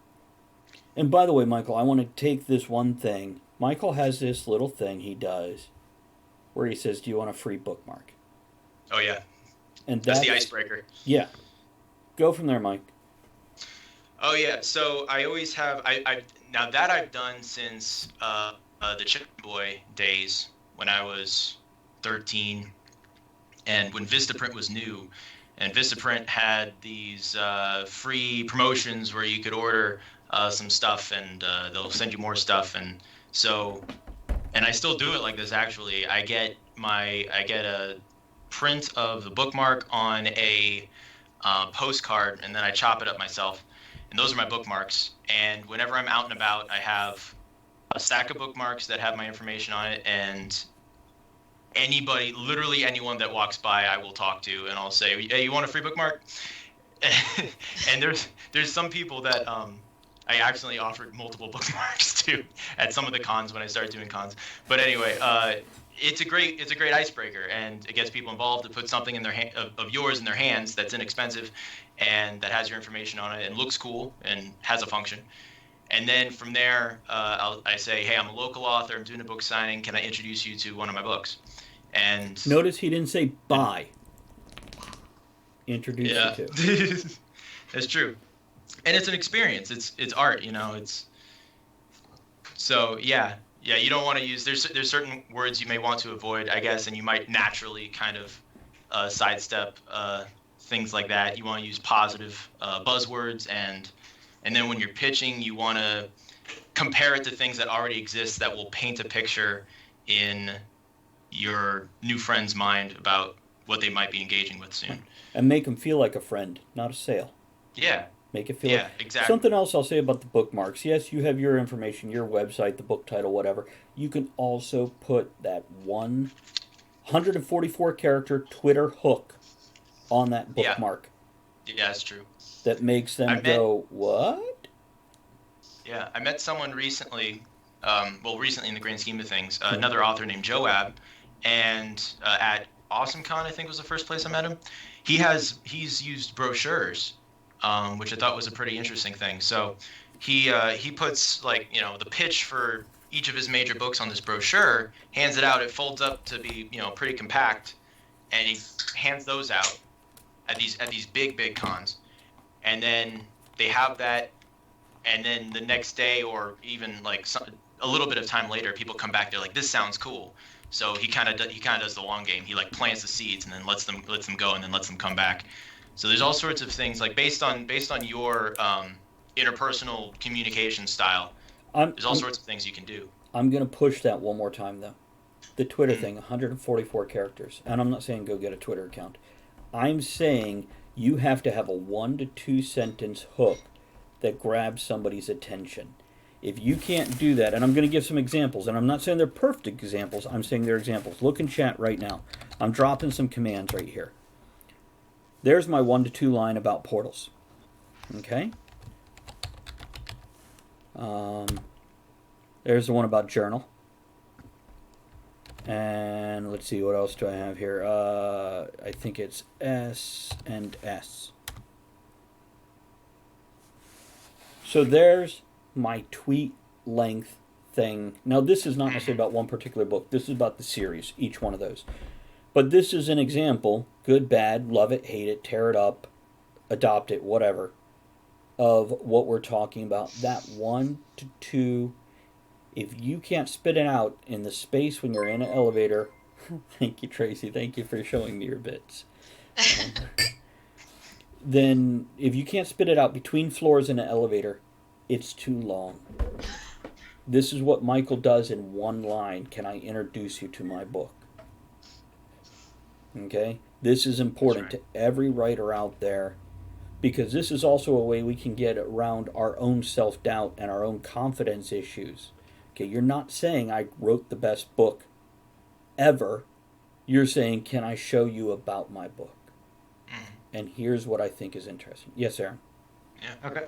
And by the way, Michael, I want to take this one thing. Michael has this little thing he does where he says, do you want a free bookmark? Oh, yeah. And that's the icebreaker. Yeah. Go from there, Mike. Oh, yeah. So I always have, now that I've done since the Chicken Boy days when I was 13 and when Vistaprint was new. And Vistaprint had these free promotions where you could order some stuff and they'll send you more stuff. And so, and I still do it like this, actually. I get a print of the bookmark on a postcard, and then I chop it up myself. And those are my bookmarks. And whenever I'm out and about, I have a stack of bookmarks that have my information on it. And anybody, literally anyone that walks by, I will talk to, and I'll say, hey, you want a free bookmark? And there's some people that I accidentally offered multiple bookmarks too at some of the cons when I started doing cons. But anyway, it's a great icebreaker, and it gets people involved. It puts something in their of yours in their hands that's inexpensive, and that has your information on it and looks cool and has a function. And then from there, I say, hey, I'm a local author. I'm doing a book signing. Can I introduce you to one of my books? And notice he didn't say buy. Introduce you to. That's true. And it's an experience. It's art, It's so you don't want to use. There's certain words you may want to avoid, I guess, and you might naturally kind of sidestep things like that. You want to use positive buzzwords, and then when you're pitching, you want to compare it to things that already exist that will paint a picture in your new friend's mind about what they might be engaging with soon. And make them feel like a friend, not a sale. Yeah. Make it feel like... exactly. Something else I'll say about the bookmarks. Yes, you have your information, your website, the book title, whatever. You can also put that 144 character Twitter hook on that bookmark. Yeah, that's true. That makes them go, what? Yeah, I met someone recently, recently in the grand scheme of things, another author named Joab, and at AwesomeCon, I think was the first place I met him. He's used brochures, which I thought was a pretty interesting thing. So he puts the pitch for each of his major books on this brochure, hands it out. It folds up to be pretty compact, and he hands those out at these big cons, and then they have that, and then the next day or even a little bit of time later, people come back. They're like, "This sounds cool." So he kind of does the long game. He plants the seeds and then lets them go and then lets them come back. So there's all sorts of things based on your interpersonal communication style. There's all sorts of things you can do. I'm going to push that one more time though. The Twitter thing, 144 characters. And I'm not saying go get a Twitter account. I'm saying you have to have a 1 to 2 sentence hook that grabs somebody's attention. If you can't do that, and I'm going to give some examples, and I'm not saying they're perfect examples, I'm saying they're examples. Look in chat right now. I'm dropping some commands right here. There's my 1 to 2 line about portals. Okay? There's the one about journal. And let's see, what else do I have here? I think it's S and S. So there's my tweet length thing. Now this is not necessarily about one particular book. This is about the series, each one of those. But this is an example, good, bad, love it, hate it, tear it up, adopt it, whatever, of what we're talking about. That 1 to 2, if you can't spit it out in the space when you're in an elevator, thank you, Tracy, thank you for showing me your bits. Then if you can't spit it out between floors in an elevator, it's too long. This is what Michael does in one line. Can I introduce you to my book? Okay? This is important to every writer out there, because this is also a way we can get around our own self-doubt and our own confidence issues. Okay, you're not saying I wrote the best book ever. You're saying, can I show you about my book? And here's what I think is interesting. Yes, Aaron? Yeah. Okay.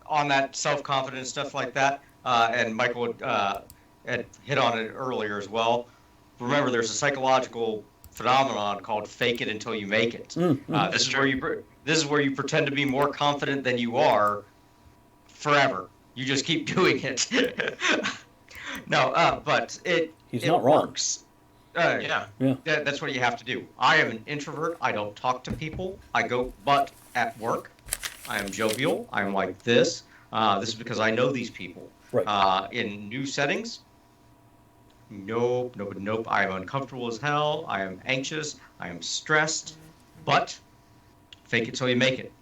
On that self-confidence stuff like that, and Michael had hit on it earlier as well. Remember, there's a psychological phenomenon called "fake it until you make it." This is where you pretend to be more confident than you are forever. You just keep doing it. No, but He's not wrong. Works. Yeah. That's what you have to do. I am an introvert. I don't talk to people. I go, but at work, I am jovial. I'm like this. This is because I know these people. Right. In new settings, nope. I am uncomfortable as hell. I am anxious. I am stressed. But fake it till you make it.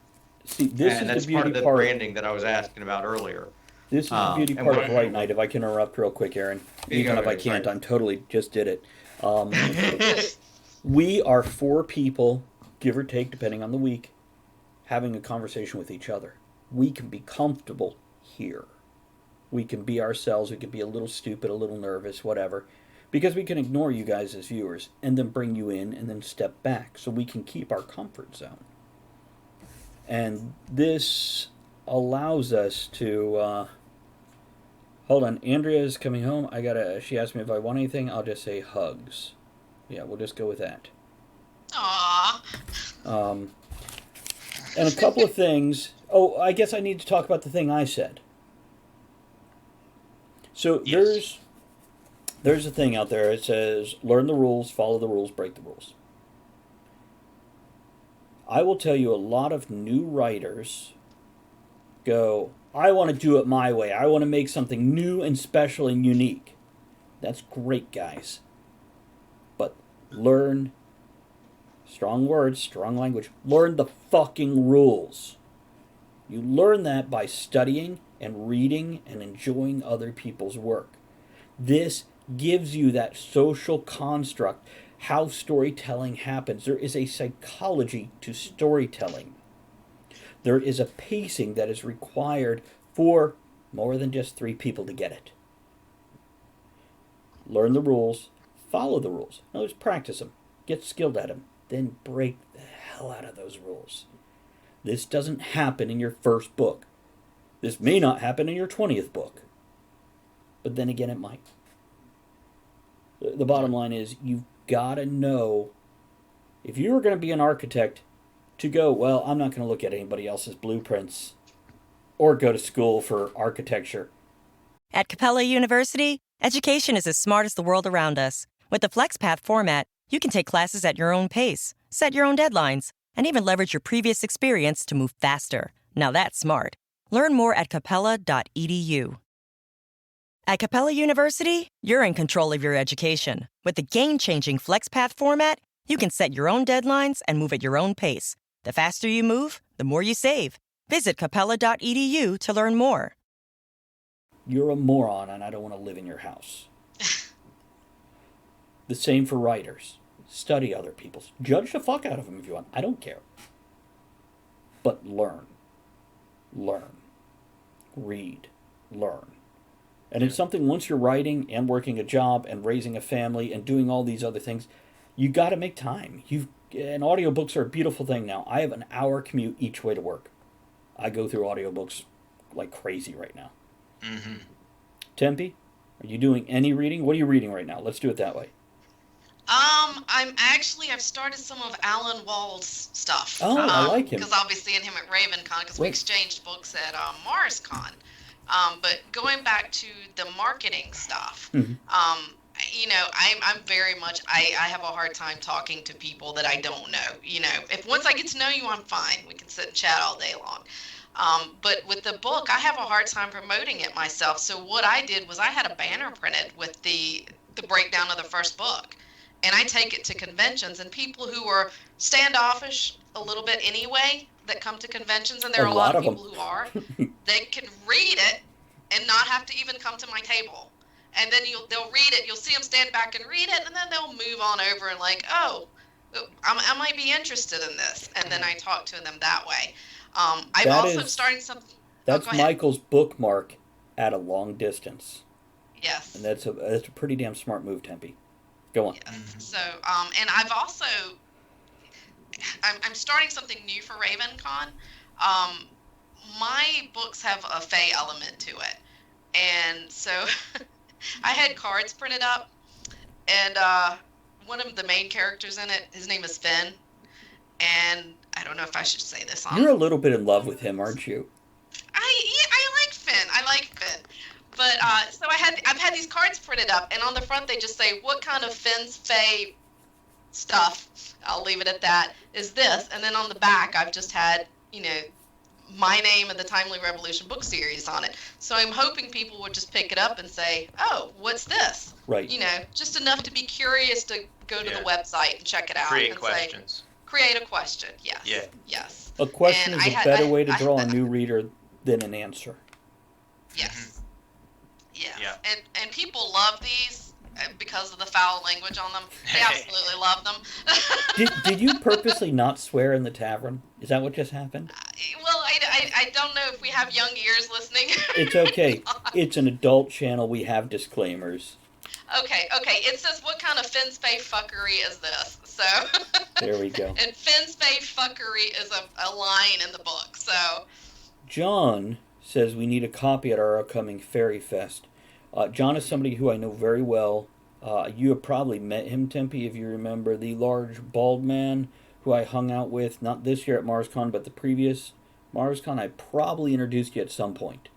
See, this is that's the beauty part of the branding that I was asking about earlier. This is the beauty part of Right Night. If I can interrupt real quick, Aaron. Even if I can't, I'm totally just did it. We are 4 people, give or take, depending on the week, having a conversation with each other. We can be comfortable here. We can be ourselves. We can be a little stupid, a little nervous, whatever. Because we can ignore you guys as viewers and then bring you in and then step back so we can keep our comfort zone. And this, allows us to, hold on, Andrea is coming home. She asked me if I want anything. I'll just say hugs. Yeah, we'll just go with that. Aww. And a couple of things. Oh, I guess I need to talk about the thing I said. So Yes. there's a thing out there. It says, learn the rules, follow the rules, break the rules. I will tell you, a lot of new writers go, I want to do it my way. I want to make something new and special and unique. That's great, guys. But learn, strong words, strong language, learn the fucking rules. You learn that by studying and reading and enjoying other people's work. This gives you that social construct, how storytelling happens. There is a psychology to storytelling. There is a pacing that is required for more than just 3 people to get it. Learn the rules, follow the rules. Now just practice them, get skilled at them, then break the hell out of those rules. This doesn't happen in your first book. This may not happen in your 20th book. But then again, it might. The bottom line is, you've got to know, if you're going to be an architect, to go, well, I'm not going to look at anybody else's blueprints or go to school for architecture. At Capella University, education is as smart as the world around us. With the FlexPath format, you can take classes at your own pace, set your own deadlines, and even leverage your previous experience to move faster. Now that's smart. Learn more at capella.edu. At Capella University, you're in control of your education. With the game-changing FlexPath format, you can set your own deadlines and move at your own pace. The faster you move, the more you save. Visit capella.edu to learn more. You're a moron and I don't want to live in your house. The same for writers. Study other people's. Judge the fuck out of them if you want. I don't care. But learn. Learn. Read. Learn. And it's something, once you're writing and working a job and raising a family and doing all these other things, you got to make time. And audiobooks are a beautiful thing now. I have an hour commute each way to work. I go through audiobooks like crazy right now. Mm-hmm. Tempe, are you doing any reading? What are you reading right now? Let's do it that way. I've started some of Alan Wall's stuff. Oh, I like him. Because I'll be seeing him at RavenCon, because we exchanged books at MarsCon. But going back to the marketing stuff, Mm-hmm. I'm very much, I have a hard time talking to people that I don't know. If once I get to know you, I'm fine. We can sit and chat all day long. But with the book, I have a hard time promoting it myself. So what I did was I had a banner printed with the breakdown of the first book. And I take it to conventions, and people who are standoffish a little bit anyway that come to conventions, and there are a lot of people who are, they can read it and not have to even come to my table. And then they'll read it, you'll see them stand back and read it, and then they'll move on over and like, oh, I might be interested in this. And then I talk to them that way. I'm starting something. That's Michael's bookmark at a long distance. Yes. And that's a pretty damn smart move, Tempe. Go on. Yes. So, and I've also, I'm starting something new for RavenCon. My books have a Fae element to it. And so I had cards printed up, and one of the main characters in it, his name is Finn. And I don't know if I should say this on. You're a little bit in love with him, aren't you? I like Finn. But so I've had these cards printed up, and on the front they just say, what kind of Finn's Fae stuff, I'll leave it at that, is this? And then on the back I've just had, my name and the Timely Revolution book series on it. So I'm hoping people would just pick it up and say, oh, what's this? Right. Just enough to be curious to go to the website and check it out. Create and questions. Create a question, yes. Yeah. Yes. A question And is a better way to draw a new reader than an answer. Yes. Yes. Yeah. And people love these because of the foul language on them. They absolutely love them. Did you purposely not swear in the tavern? Is that what just happened? Well, I don't know if we have young ears listening. It's okay. It's an adult channel. We have disclaimers. Okay. It says, what kind of Finn's Fae fuckery is this? So. There we go. And Finn's Fae fuckery is a line in the book. So. John says we need a copy at our upcoming Fairy Fest. John is somebody who I know very well. You have probably met him, Tempe, if you remember. The large, bald man who I hung out with, not this year at MarsCon, but the previous MarsCon. I probably introduced you at some point.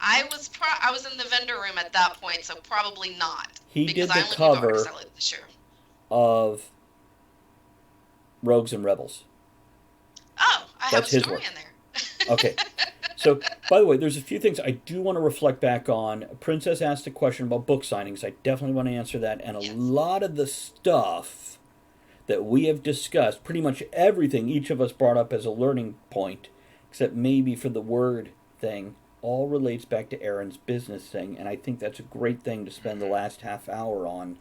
I was in the vendor room at that point, so probably not. He because did the I only knew about cover Roxella this year. of Rogues and Rebels. Oh, I have a That's his story work. in there. Okay. So, by the way, there's a few things I do want to reflect back on. Princess asked a question about book signings. I definitely want to answer that. And a lot of the stuff that we have discussed, pretty much everything each of us brought up as a learning point, except maybe for the word thing, all relates back to Aaron's business thing. And I think that's a great thing to spend the last half hour on.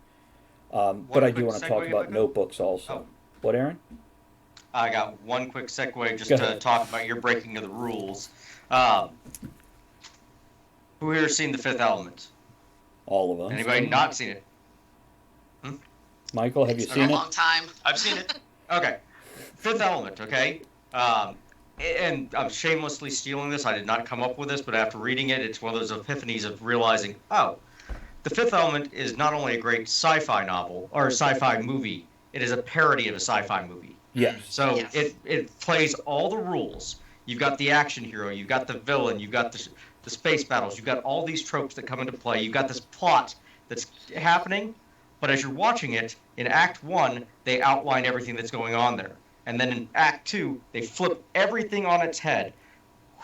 But I do want to talk about notebooks also. Oh. What, Aaron? I got one quick segue just Go to ahead. talk about your breaking of the rules. Who here has seen The Fifth Element? All of us. Anybody not seen it? Michael, have you It's seen been a it? long time. I've seen it. Okay. Fifth Element, okay? And I'm shamelessly stealing this. I did not come up with this, but after reading it, it's one of those epiphanies of realizing, oh, The Fifth Element is not only a great sci-fi novel, or a sci-fi movie, it is a parody of a sci-fi movie. Yes. So Yes. it plays all the rules. You've got the action hero, you've got the villain, you've got the space battles, you've got all these tropes that come into play, you've got this plot that's happening, but as you're watching it, in Act 1, they outline everything that's going on there. And then in Act 2, they flip everything on its head.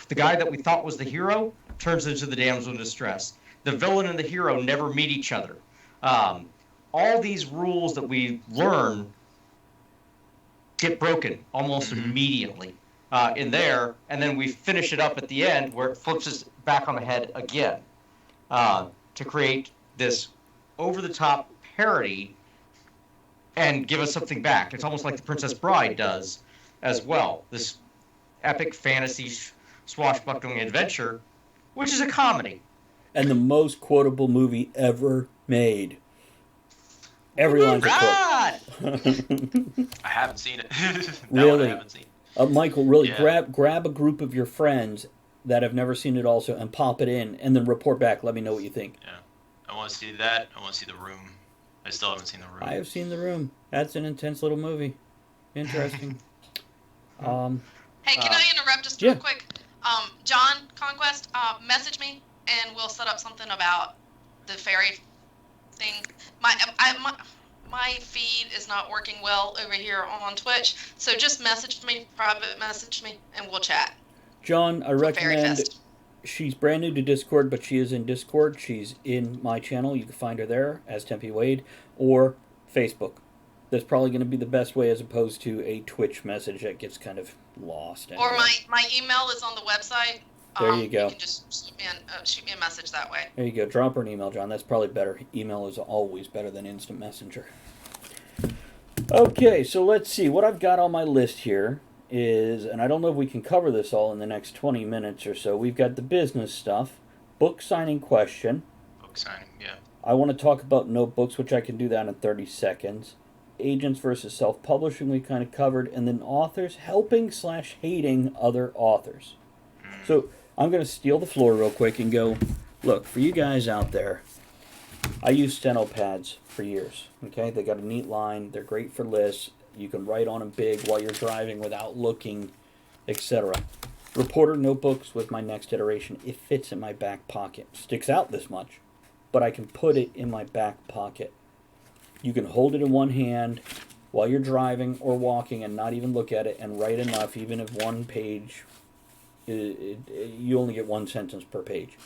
The guy that we thought was the hero turns into the damsel in distress. The villain and the hero never meet each other. All these rules that we learn get broken almost immediately in there, and then we finish it up at the end where it flips us back on the head again to create this over-the-top parody and give us something back. It's almost like The Princess Bride does as well. This epic fantasy swashbuckling adventure, which is a comedy. And the most quotable movie ever made. Every line's a God! quote. I haven't seen it. That Really? one I haven't seen. Michael, really, Yeah. grab a group of your friends that have never seen it also and pop it in and then report back. Let me know what you think. Yeah. I want to see that. I want to see The Room. I still haven't seen The Room. I have seen The Room. That's an intense little movie. Interesting. Hey, can I interrupt just yeah. real quick? John Conquest, message me and we'll set up something about the fairy thing. My feed is not working well over here on Twitch, so just private message me, and we'll chat. John, I Fairy recommend. Fest. She's brand new to Discord, but she is in Discord. She's in my channel. You can find her there as Tempe Wade, or Facebook. That's probably going to be the best way as opposed to a Twitch message that gets kind of lost. Or anyway. my email is on the website. There you go. You can just shoot me a message that way. There you go. Drop her an email, John. That's probably better. Email is always better than instant messenger. Okay, so let's see. What I've got on my list here is, and I don't know if we can cover this all in the next 20 minutes or so. We've got the business stuff, book signing question. Book signing, yeah. I want to talk about notebooks, which I can do that in 30 seconds. Agents versus self-publishing we kind of covered, and then authors helping/hating other authors. So I'm going to steal the floor real quick and go, look, for you guys out there, I use steno pads for years, okay? They got a neat line. They're great for lists. You can write on them big while you're driving without looking, etc. Reporter notebooks with my next iteration. It fits in my back pocket. Sticks out this much, but I can put it in my back pocket. You can hold it in one hand while you're driving or walking and not even look at it and write enough, even if one page, you only get one sentence per page.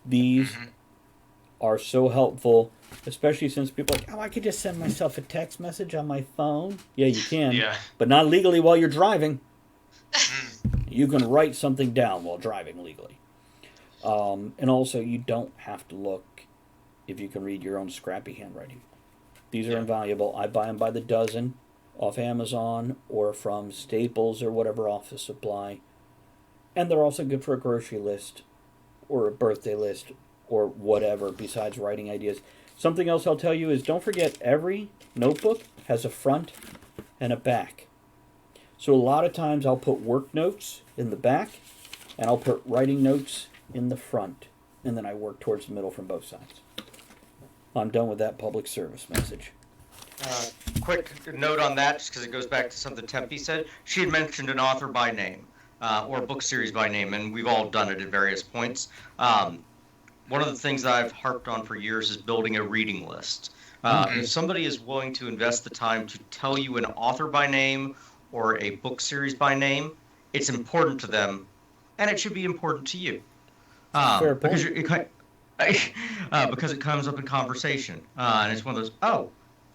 These are so helpful, especially since people are like, oh, I could just send myself a text message on my phone. Yeah, you can, Yeah. but not legally while you're driving. You can write something down while driving legally. And also, you don't have to look if you can read your own scrappy handwriting. These are invaluable. I buy them by the dozen off Amazon or from Staples or whatever office supply. And they're also good for a grocery list or a birthday list or whatever besides writing ideas. Something else I'll tell you is don't forget every notebook has a front and a back. So a lot of times I'll put work notes in the back and I'll put writing notes in the front, and then I work towards the middle from both sides. I'm done with that public service message. Quick note on that, just because it goes back to something Tempe said. She had mentioned an author by name, or a book series by name, and we've all done it at various points. One of the things that I've harped on for years is building a reading list. If somebody is willing to invest the time to tell you an author by name or a book series by name, it's important to them, and it should be important to you. Fair point. Because it comes up in conversation, and it's one of those,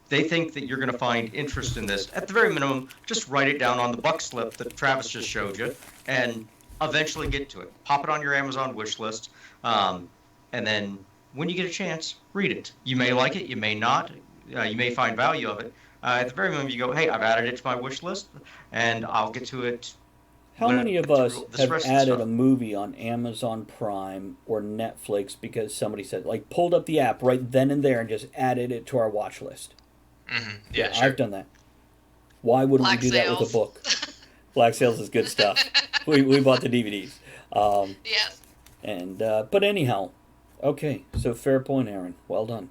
they think that you're going to find interest in this. At the very minimum, just write it down on the buck slip that Travis just showed you, and eventually get to it. Pop it on your Amazon wish list, and then when you get a chance, read it. You may like it, you may not, you may find value of it. At the very minimum, you go, hey, I've added it to my wish list, and I'll get to it. How many of us have added a movie on Amazon Prime or Netflix because somebody said, like, pulled up the app right then and there and just added it to our watch list? Mm-hmm. Yeah, sure. I've done that. Why wouldn't we do that with a book? Black Sales is good stuff. we bought the DVDs. Yes. And but anyhow, okay. So fair point, Aaron. Well done.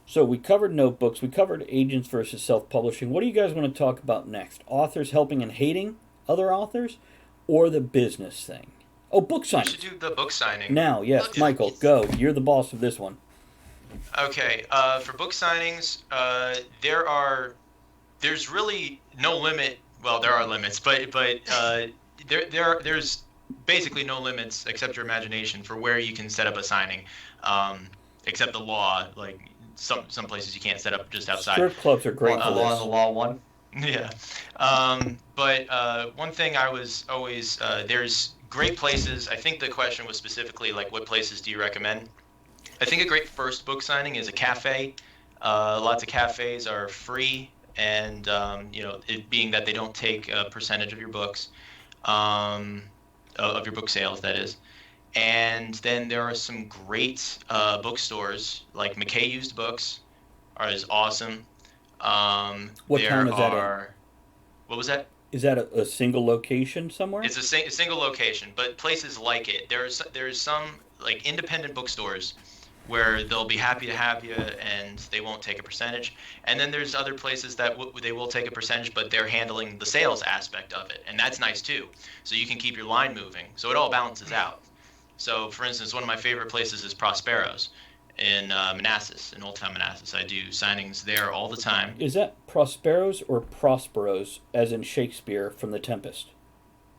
So we covered notebooks. We covered agents versus self-publishing. What do you guys want to talk about next? Authors helping and hating other authors, or the business thing? Oh, book signing. We should do the book signing. Now, yes, Michael, go. You're the boss of this one. Okay, for book signings, there's really no limit. Well, there are limits, but there's basically no limits except your imagination for where you can set up a signing, except the law. Like some places you can't set up just outside. Strip clubs are great for this. The law one. Yeah, but one thing I was always there's great places. I think the question was specifically like, what places do you recommend? I think a great first book signing is a cafe. Lots of cafes are free, and it being that they don't take a percentage of your books, of your book sales, that is. And then there are some great bookstores, like McKay Used Books is awesome. What town is that in? What was that? Is that a single location somewhere? It's a single location, but places like it. There's some like independent bookstores where they'll be happy to have you and they won't take a percentage. And then there's other places that they will take a percentage, but they're handling the sales aspect of it. And that's nice too. So you can keep your line moving. So it all balances out. So for instance, one of my favorite places is Prospero's in Manassas, in Old Town Manassas. I do signings there all the time. Is that Prospero's or Prospero's, as in Shakespeare from The Tempest?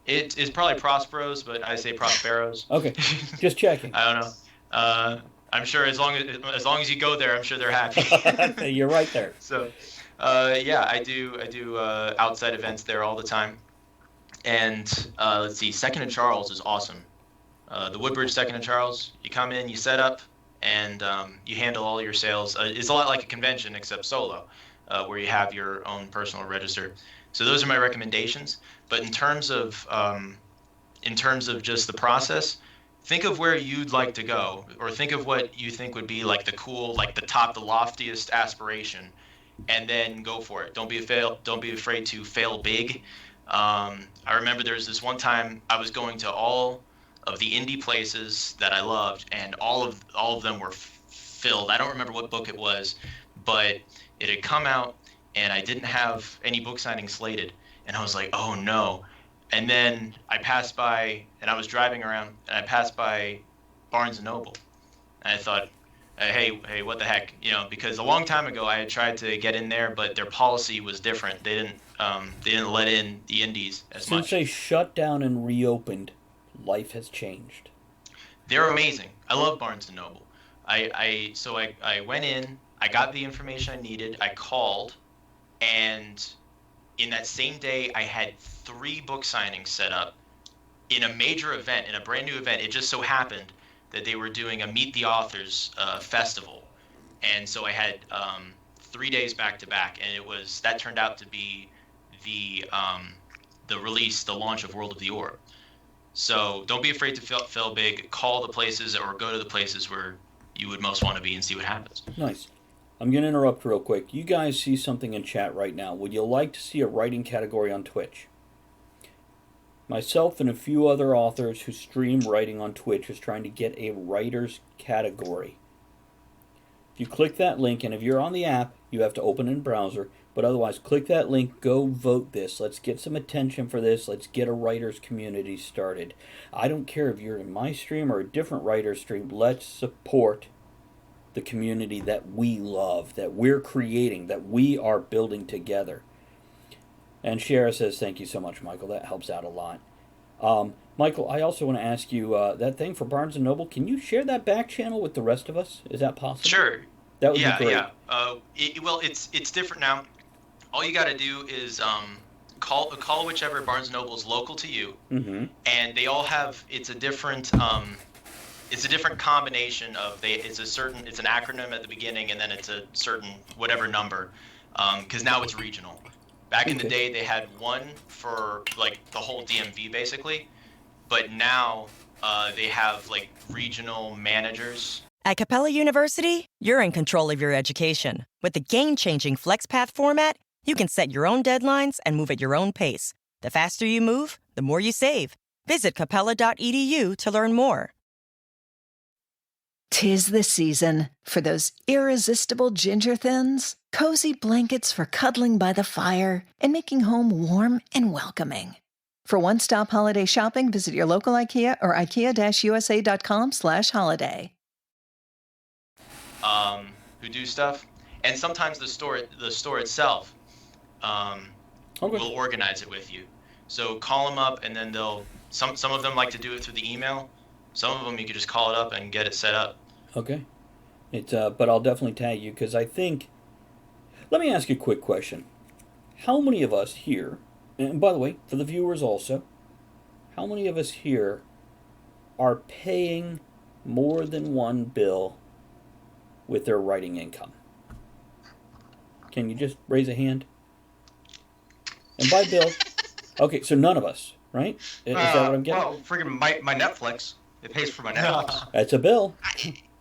It is probably Prospero's, but I say Prospero's. Okay, just checking. I don't know. I'm sure as long as you go there, I'm sure they're happy. You're right there. So, yeah, I do outside events there all the time. And let's see, Second and Charles is awesome. The Woodbridge Second and Charles, you come in, you set up, and you handle all your sales. It's a lot like a convention except solo, where you have your own personal register. So those are my recommendations. But in terms of just the process, think of where you'd like to go, or think of what you think would be like the cool, like the loftiest aspiration, and then go for it. Don't be afraid to fail big. I remember there was this one time I was going to all of the indie places that I loved, and all of them were filled. I don't remember what book it was, but it had come out, and I didn't have any book signings slated, and I was like, oh no. And then I passed by, and I was driving around, and I passed by Barnes & Noble. And I thought, hey, what the heck? Because a long time ago I had tried to get in there, but their policy was different. They didn't let in the indies as much. Since they shut down and reopened, life has changed. They're amazing. I love Barnes & Noble. So I went in, I got the information I needed, I called, and in that same day, I had 3 book signings set up in a major event, in a brand new event. It just so happened that they were doing a Meet the Authors festival. And so I had 3 days back to back, and that turned out to be the release, the launch of World of the Orb. So don't be afraid to fail big. Call the places or go to the places where you would most want to be and see what happens. Nice. I'm going to interrupt real quick. You guys see something in chat right now. Would you like to see a writing category on Twitch? Myself and a few other authors who stream writing on Twitch is trying to get a writers category. If you click that link, and if you're on the app, you have to open in browser, but otherwise click that link, go vote this. Let's get some attention for this. Let's get a writers community started. I don't care if you're in my stream or a different writer's stream. Let's support the community that we love, that we're creating, that we are building together. And Shara says, thank you so much, Michael. That helps out a lot. Michael, I also want to ask you, that thing for Barnes & Noble, can you share that back channel with the rest of us? Is that possible? Sure. That would be great. Yeah. Well, it's different now. All you got to do is call whichever Barnes & Noble is local to you, and they all have. It's a different combination of it's an acronym at the beginning, and then it's a certain whatever number, because now it's regional. Back in the day, they had one for like the whole DMV basically, but now they have like regional managers. At Capella University, you're in control of your education. With the game-changing FlexPath format, you can set your own deadlines and move at your own pace. The faster you move, the more you save. Visit capella.edu to learn more. 'Tis the season for those irresistible ginger thins, cozy blankets for cuddling by the fire, and making home warm and welcoming. For one-stop holiday shopping, visit your local IKEA or ikea-usa.com/holiday. Who do stuff, and sometimes the store itself will organize it with you. So call them up, and then some of them like to do it through the email. Some of them you could just call it up and get it set up. Okay. But I'll definitely tag you, because I think... Let me ask you a quick question. How many of us here, and by the way, for the viewers also, how many of us here are paying more than one bill with their writing income? Can you just raise a hand? And by bill... Okay, so none of us, right? Is that what I'm getting? Well, freaking my Netflix. It pays for my Netflix. That's a bill.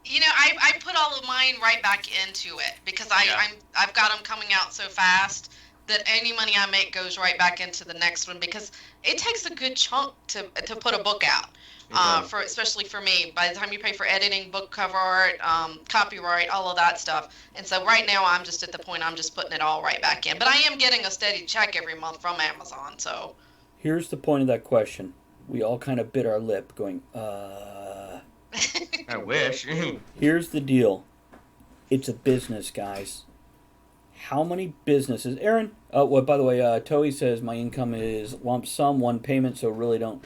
I put all of mine right back into it because I've got them coming out so fast that any money I make goes right back into the next one, because it takes a good chunk to put a book out. Especially for me, by the time you pay for editing, book cover art, copyright, all of that stuff. And so right now I'm just at the point I'm just putting it all right back in. But I am getting a steady check every month from Amazon. So here's the point of that question. We all kind of bit our lip going, I wish. Here's the deal. It's a business, guys. How many businesses... Aaron, by the way, Toei says my income is lump sum, one payment, so really don't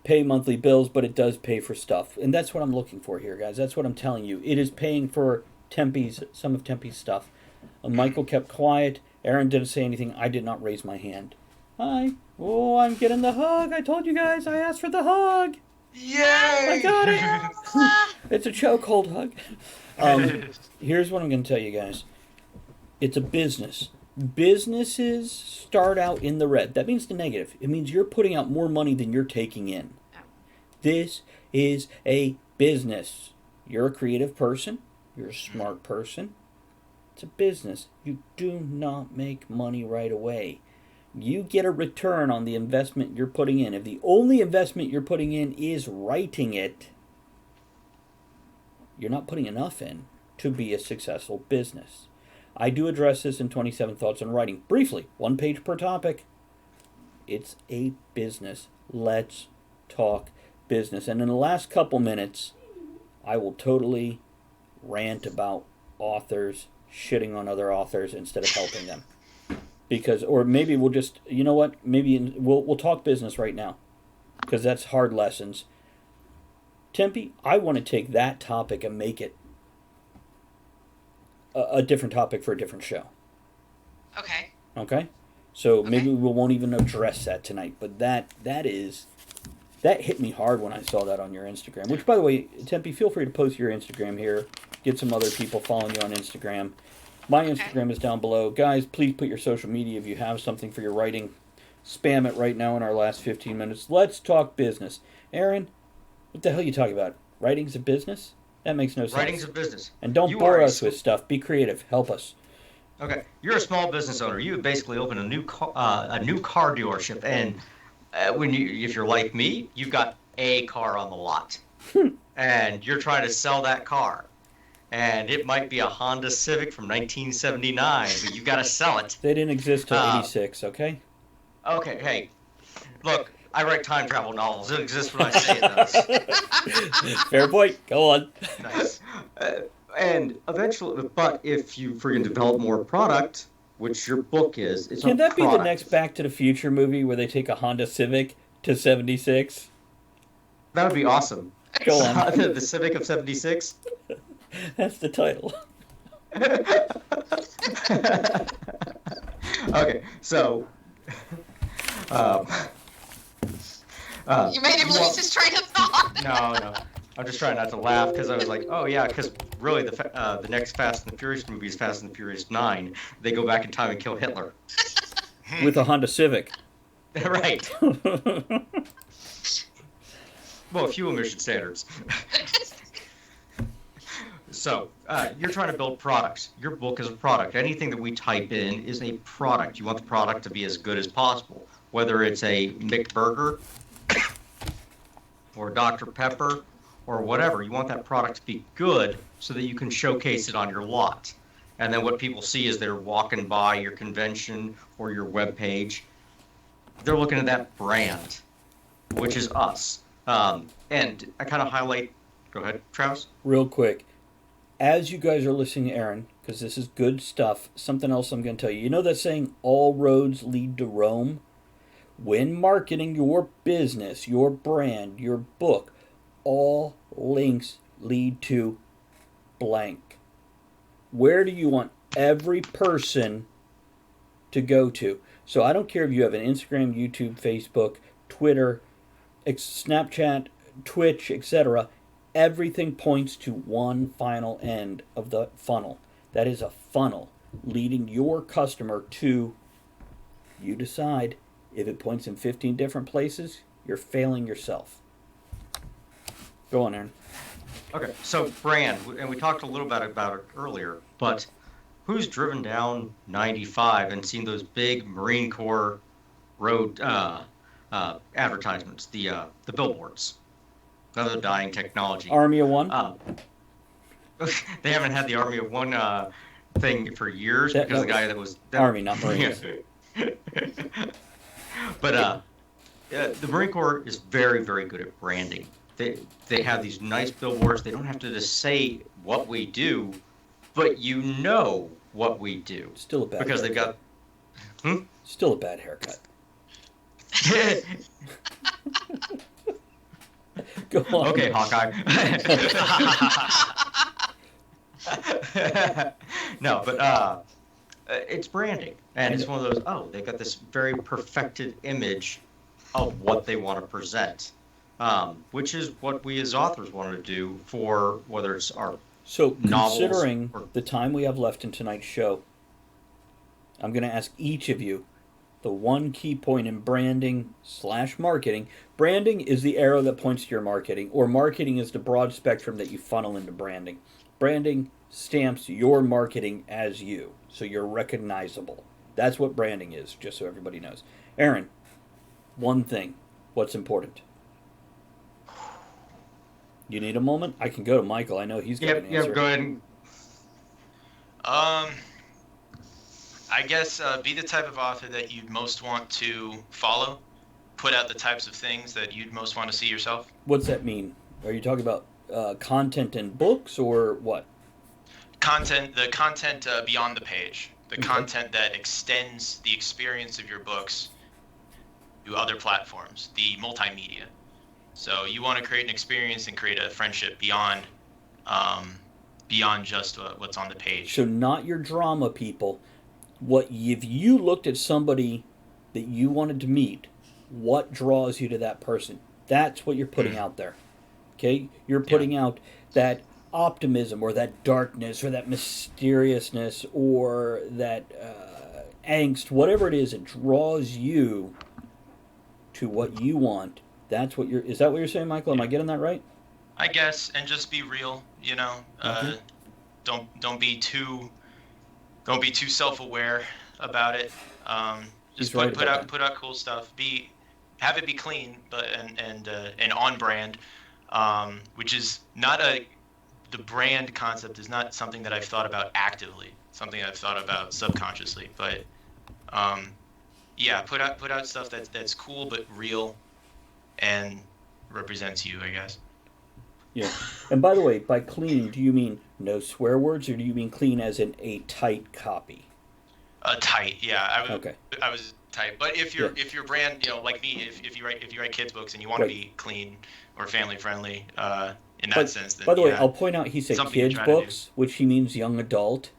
pay monthly bills, but it does pay for stuff. And that's what I'm looking for here, guys. That's what I'm telling you. It is paying for some of Tempe's stuff. Michael kept quiet. Aaron didn't say anything. I did not raise my hand. Hi. Oh, I'm getting the hug. I told you guys I asked for the hug. Yay! I got it. It's a chokehold hug. Here's what I'm going to tell you guys. It's a business. Businesses start out in the red. That means the negative. It means you're putting out more money than you're taking in. This is a business. You're a creative person. You're a smart person. It's a business. You do not make money right away. You get a return on the investment you're putting in. If the only investment you're putting in is writing it, you're not putting enough in to be a successful business. I do address this in 27 Thoughts on Writing. Briefly, 1 page per topic. It's a business. Let's talk business. And in the last couple minutes, I will totally rant about authors shitting on other authors instead of helping them. Or maybe we'll just, you know what? Maybe we'll talk business right now, because that's hard lessons. Tempe, I want to take that topic and make it a different topic for a different show. Okay. Okay? So maybe we won't even address that tonight, but that hit me hard when I saw that on your Instagram. Which, by the way, Tempe, feel free to post your Instagram here. Get some other people following you on Instagram. My Instagram is down below. Guys, please put your social media if you have something for your writing. Spam it right now in our last 15 minutes. Let's talk business. Aaron, what the hell are you talking about? Writing's a business? That makes no sense. Writing's a business. And don't bore us with stuff. Be creative. Help us. Okay, you're a small business owner. You basically opened a new car dealership, and if you're like me, you've got a car on the lot, and you're trying to sell that car, and it might be a Honda Civic from 1979, but you got to sell it. They didn't exist till '86. Okay. Okay. Hey, look, I write time travel novels. It exists when I say it does. Fair point. Go on. Nice. And eventually, but if you freaking develop more product, which your book is, it's Can a that be product. the next Back to the Future movie where they take a Honda Civic to '76? That would be awesome. Go on. The Civic of '76. That's the title. Okay, so. You made him lose his train of thought. No. I'm just trying not to laugh because I was like, oh yeah, because really the next Fast and the Furious movie is Fast and the Furious 9. They go back in time and kill Hitler. With a Honda Civic. Right. Well, fuel emission standards. So, you're trying to build products. Your book is a product. Anything that we type in is a product. You want the product to be as good as possible. Whether it's a McBurger or Dr. Pepper or whatever, you want that product to be good so that you can showcase it on your lot. And then what people see is they're walking by your convention or your webpage. They're looking at that brand, which is us. And I kind of highlight. Go ahead, Travis. Real quick. As you guys are listening to Aaron, because this is good stuff, something else I'm going to tell you. You know that saying, all roads lead to Rome? When marketing your business, your brand, your book, all links lead to blank. Where do you want every person to go to? So I don't care if you have an Instagram, YouTube, Facebook, Twitter, Snapchat, Twitch, etc. Everything points to one final end of the funnel. That is a funnel leading your customer to, you decide. If it points in 15 different places, you're failing yourself. Go on, Aaron. Okay, so brand, and we talked a little bit about it earlier, but who's driven down 95 and seen those big Marine Corps road advertisements, the billboards? Another dying technology. Army of One? They haven't had the Army of One thing for years because the guy that was... Army, not Marines. But the Marine Corps is very, very good at branding. They have these nice billboards. They don't have to just say what we do, but you know what we do. Still a bad because haircut. They've got. Still a bad haircut. Go on. Okay, Hawkeye. No, but it's branding, and it's one of those. Oh, they got this very perfected image of what they want to present, which is what we as authors want to do for whether it's our novels. Considering the time we have left in tonight's show, I'm going to ask each of you the one key point in branding / marketing. Branding is the arrow that points to your marketing, or marketing is the broad spectrum that you funnel into branding. Branding stamps your marketing as you, so you're recognizable. That's what branding is, just so everybody knows. Aaron, one thing. What's important? You need a moment? I can go to Michael. I know he's got an answer. Yep, go ahead. I guess be the type of author that you'd most want to follow. Put out the types of things that you'd most want to see yourself. What's that mean? Are you talking about content in books or what? The content beyond the page. The content that extends the experience of your books to other platforms, the multimedia. So you want to create an experience and create a friendship beyond just what's on the page. So not your drama people. If you looked at somebody that you wanted to meet, what draws you to that person? That's what you're putting out there. Okay? You're putting out that optimism or that darkness or that mysteriousness or that angst, whatever it is, it draws you to what you want. Is that what you're saying, Michael? Am I getting that right? I guess, and just be real, you know. Don't be too self-aware about it. Just put out cool stuff. have it be clean, but and on brand, which is not the brand concept is not something that I've thought about actively. Something I've thought about subconsciously, but yeah, put out stuff that's cool but real and represents you, I guess. Yeah. And by the way, by clean, do you mean no swear words, or do you mean clean as in a tight copy? Tight, yeah. Okay. I was tight, but if your brand, like me, if you write kids books and you want to be clean or family friendly, in that sense, then by the way, I'll point out he said kids books, which he means young adult.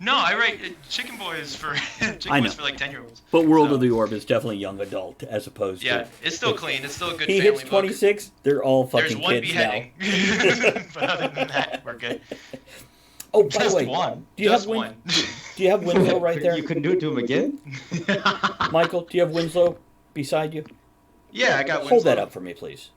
No, I write Chicken Boys for Boys for like 10-year-olds. But World of the Orb is definitely young adult as opposed to. Yeah, it's still clean. It's still a good he family hits 26. Book. They're all fucking There's one kids beheading. now. But other than that, we're good. Oh, by Just the way, one. Do you have Winslow right there? You couldn't do it to him again? Michael, do you have Winslow beside you? Yeah, I got Winslow. Hold that up for me, please.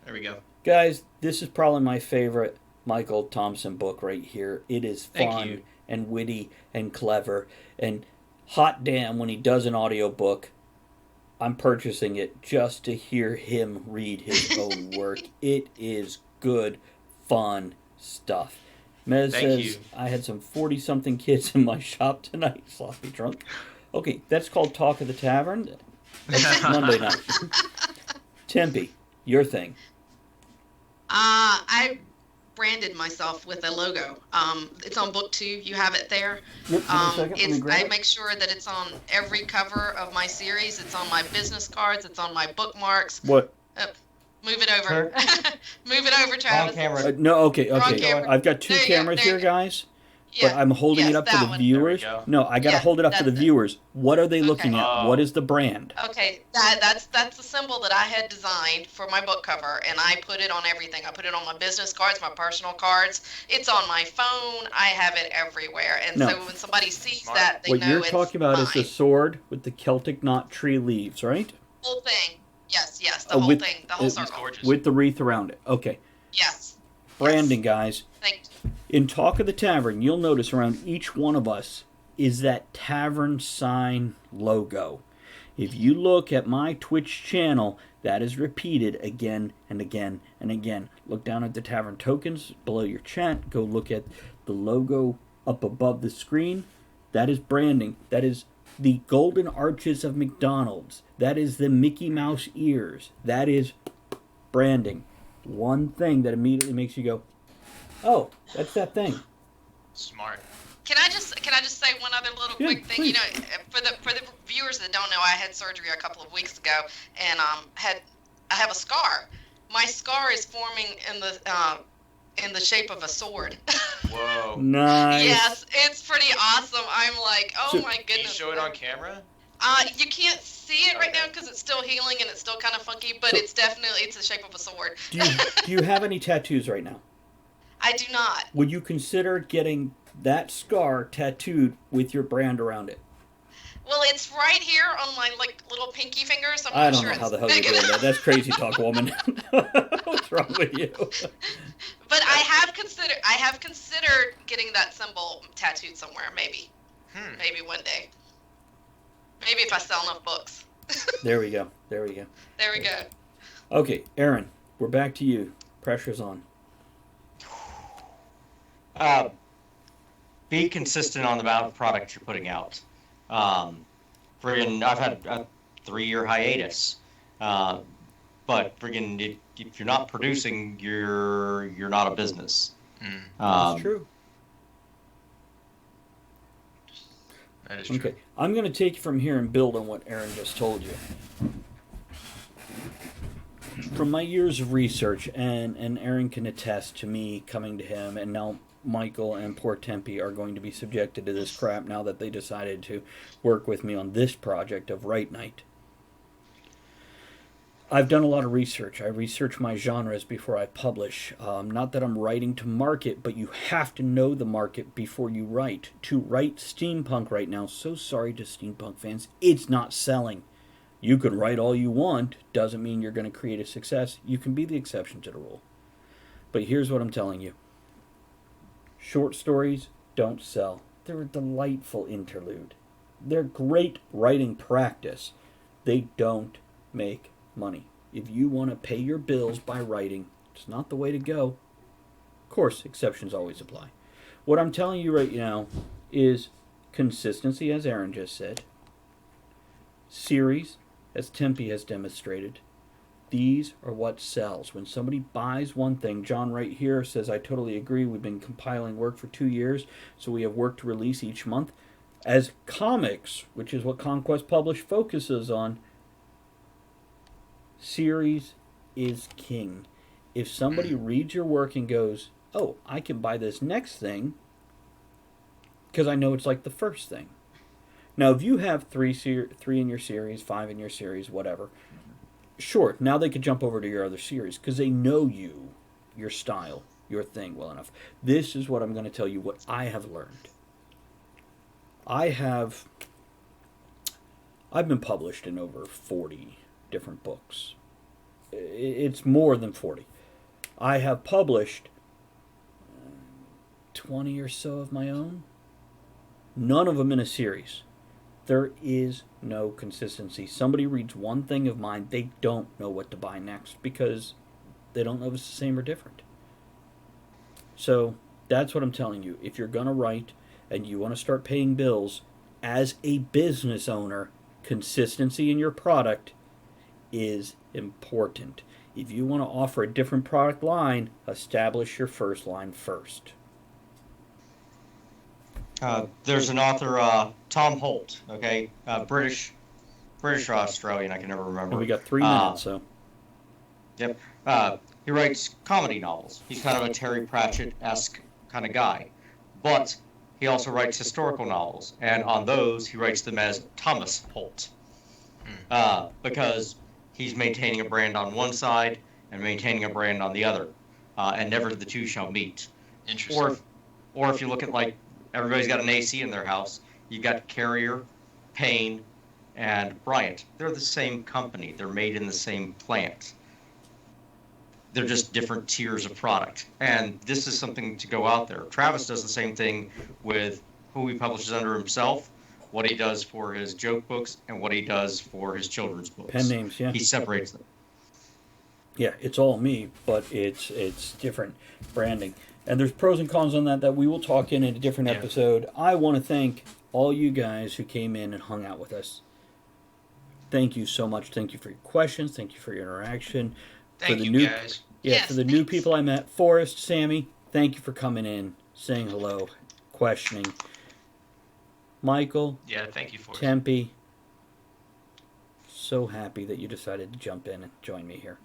There we go. Guys, this is probably my favorite Michael Thompson book right here. It is fun and witty and clever. And hot damn, when he does an audiobook, I'm purchasing it just to hear him read his own work. It is good, fun stuff. Mez says, I had some 40-something kids in my shop tonight, sloppy drunk. Okay, that's called Talk of the Tavern. That's Monday night. Tempe, your thing. I branded myself with a logo. It's on book 2. You have it there. Yep, I make sure that it's on every cover of my series. It's on my business cards. It's on my bookmarks. What? Move it over. Move it over, Travis. Camera. No, okay. I've got 2 cameras here, guys. Yeah. But I'm holding it up for the viewers. No, I got to hold it up for the viewers. What are they looking at? What is the brand? Okay, that's the symbol that I had designed for my book cover, and I put it on everything. I put it on my business cards, my personal cards. It's on my phone. I have it everywhere, and so when somebody sees that, they know it's What you're talking about is the sword with the Celtic knot tree leaves, right? The whole thing. Yes, the whole thing, the whole circle. With the wreath around it. Okay. Yes. Branding, guys. Thank you. In Talk of the Tavern, you'll notice around each one of us is that tavern sign logo. If you look at my Twitch channel, that is repeated again and again and again. Look down at the tavern tokens below your chat. Go look at the logo up above the screen. That is branding. That is the golden arches of McDonald's. That is the Mickey Mouse ears. That is branding. One thing that immediately makes you go, oh, that's that thing. Smart. Can I just say one other little quick thing? Please. For the viewers that don't know, I had surgery a couple of weeks ago, and I have a scar. My scar is forming in the shape of a sword. Whoa. Nice. Yes, it's pretty awesome. I'm like, oh my goodness. Can you show it on camera? You can't see it right now because it's still healing and it's still kind of funky, but it's the shape of a sword. Do you have any tattoos right now? I do not. Would you consider getting that scar tattooed with your brand around it? Well, it's right here on my little pinky finger, so I don't know how the hell you're doing that. That's crazy talk, woman. What's wrong with you? But I have considered getting that symbol tattooed somewhere, maybe. Maybe one day. Maybe if I sell enough books. There we go. There we go. Okay, Aaron, we're back to you. Pressure's on. Be consistent on the amount of product you're putting out. I've had a 3-year hiatus, but if you're not producing, you're not a business. That's true. That is true. Okay, I'm going to take you from here and build on what Aaron just told you. From my years of research, and Aaron can attest to me coming to him, and now Michael and poor Tempe are going to be subjected to this crap now that they decided to work with me on this project of Write Night. I've done a lot of research. I research my genres before I publish. Not that I'm writing to market, but you have to know the market before you write. To write steampunk right now, so sorry to steampunk fans, it's not selling. You can write all you want, doesn't mean you're going to create a success. You can be the exception to the rule. But here's what I'm telling you. Short stories don't sell. They're a delightful interlude. They're great writing practice. They don't make money. If you want to pay your bills by writing, it's not the way to go. Of course, exceptions always apply. What I'm telling you right now is consistency, as Aaron just said. Series, as Tempe has demonstrated. These are what sells. When somebody buys one thing, John right here says, I totally agree. We've been compiling work for 2 years, so we have work to release each month. As comics, which is what Conquest Publish focuses on, series is king. If somebody reads your work and goes, oh, I can buy this next thing because I know it's like the first thing. Now, if you have three in your series, 5 in your series, whatever, sure, now they could jump over to your other series because they know you, your style, your thing well enough. This is what I'm going to tell you what I have learned. I've been published in over 40 different books. It's more than 40. I have published 20 or so of my own. None of them in a series. There is no consistency. Somebody reads one thing of mine, they don't know what to buy next because they don't know if it's the same or different. So that's what I'm telling you. If you're going to write and you want to start paying bills as a business owner, consistency in your product is important. If you want to offer a different product line, establish your first line first. There's an author, Tom Holt, okay, British or Australian, I can never remember. And we got 3 minutes, so. Yep. He writes comedy novels. He's kind of a Terry Pratchett-esque kind of guy. But he also writes historical novels, and on those, he writes them as Thomas Holt. Because he's maintaining a brand on one side and maintaining a brand on the other, and never the two shall meet. Interesting. Or if you look at, like, everybody's got an AC in their house, you got Carrier, Payne, and Bryant. They're the same company. They're made in the same plant. They're just different tiers of product. And this is something to go out there. Travis does the same thing with who he publishes under himself, what he does for his joke books, and what he does for his children's books. Pen names, yeah. He separates them. Yeah, it's all me, but it's different branding. And there's pros and cons on that we will talk in a different episode. I want to thank all you guys who came in and hung out with us. Thank you so much. Thank you for your questions. Thank you for your interaction. Thank you, guys. Yeah, Yes, for the new people I met, Forrest, Sammy, thank you for coming in, saying hello, questioning. Michael, Yeah, thank you for it. Tempe, so happy that you decided to jump in and join me here.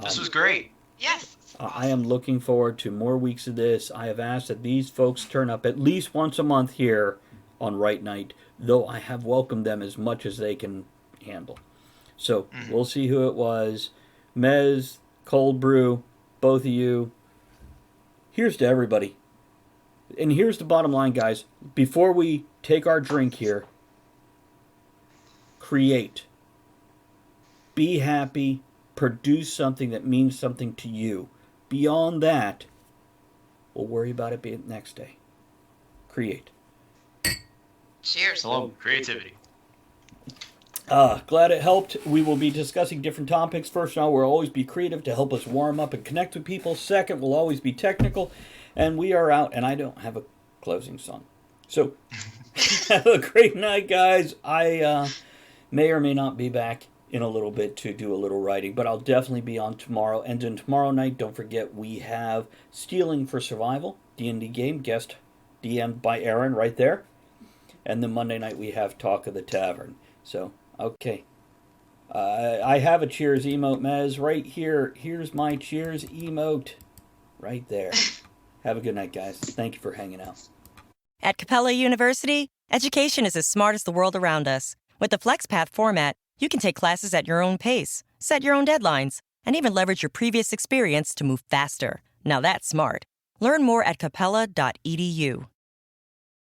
This was great. Yes. I am looking forward to more weeks of this. I have asked that these folks turn up at least once a month here on Right Night, though I have welcomed them as much as they can handle. So we'll see who it was. Mez, Cold Brew, both of you. Here's to everybody. And here's the bottom line, guys. Before we take our drink here, create. Be happy. Produce something that means something to you. Beyond that, we'll worry about it being next day. Create. Cheers. Hello, creativity. Glad it helped. We will be discussing different topics. First of all, we'll always be creative to help us warm up and connect with people. Second, we'll always be technical. And we are out, and I don't have a closing song. So, have a great night, guys. I may or may not be back in a little bit to do a little writing, but I'll definitely be on tomorrow. And then tomorrow night, don't forget, we have Stealing for Survival, D&D game, guest DM'd by Aaron right there. And then Monday night, we have Talk of the Tavern. So, okay. I have a cheers emote, Mez, right here. Here's my cheers emote right there. Have a good night, guys. Thank you for hanging out. At Capella University, education is as smart as the world around us. With the FlexPath format, you can take classes at your own pace, set your own deadlines, and even leverage your previous experience to move faster. Now that's smart. Learn more at capella.edu.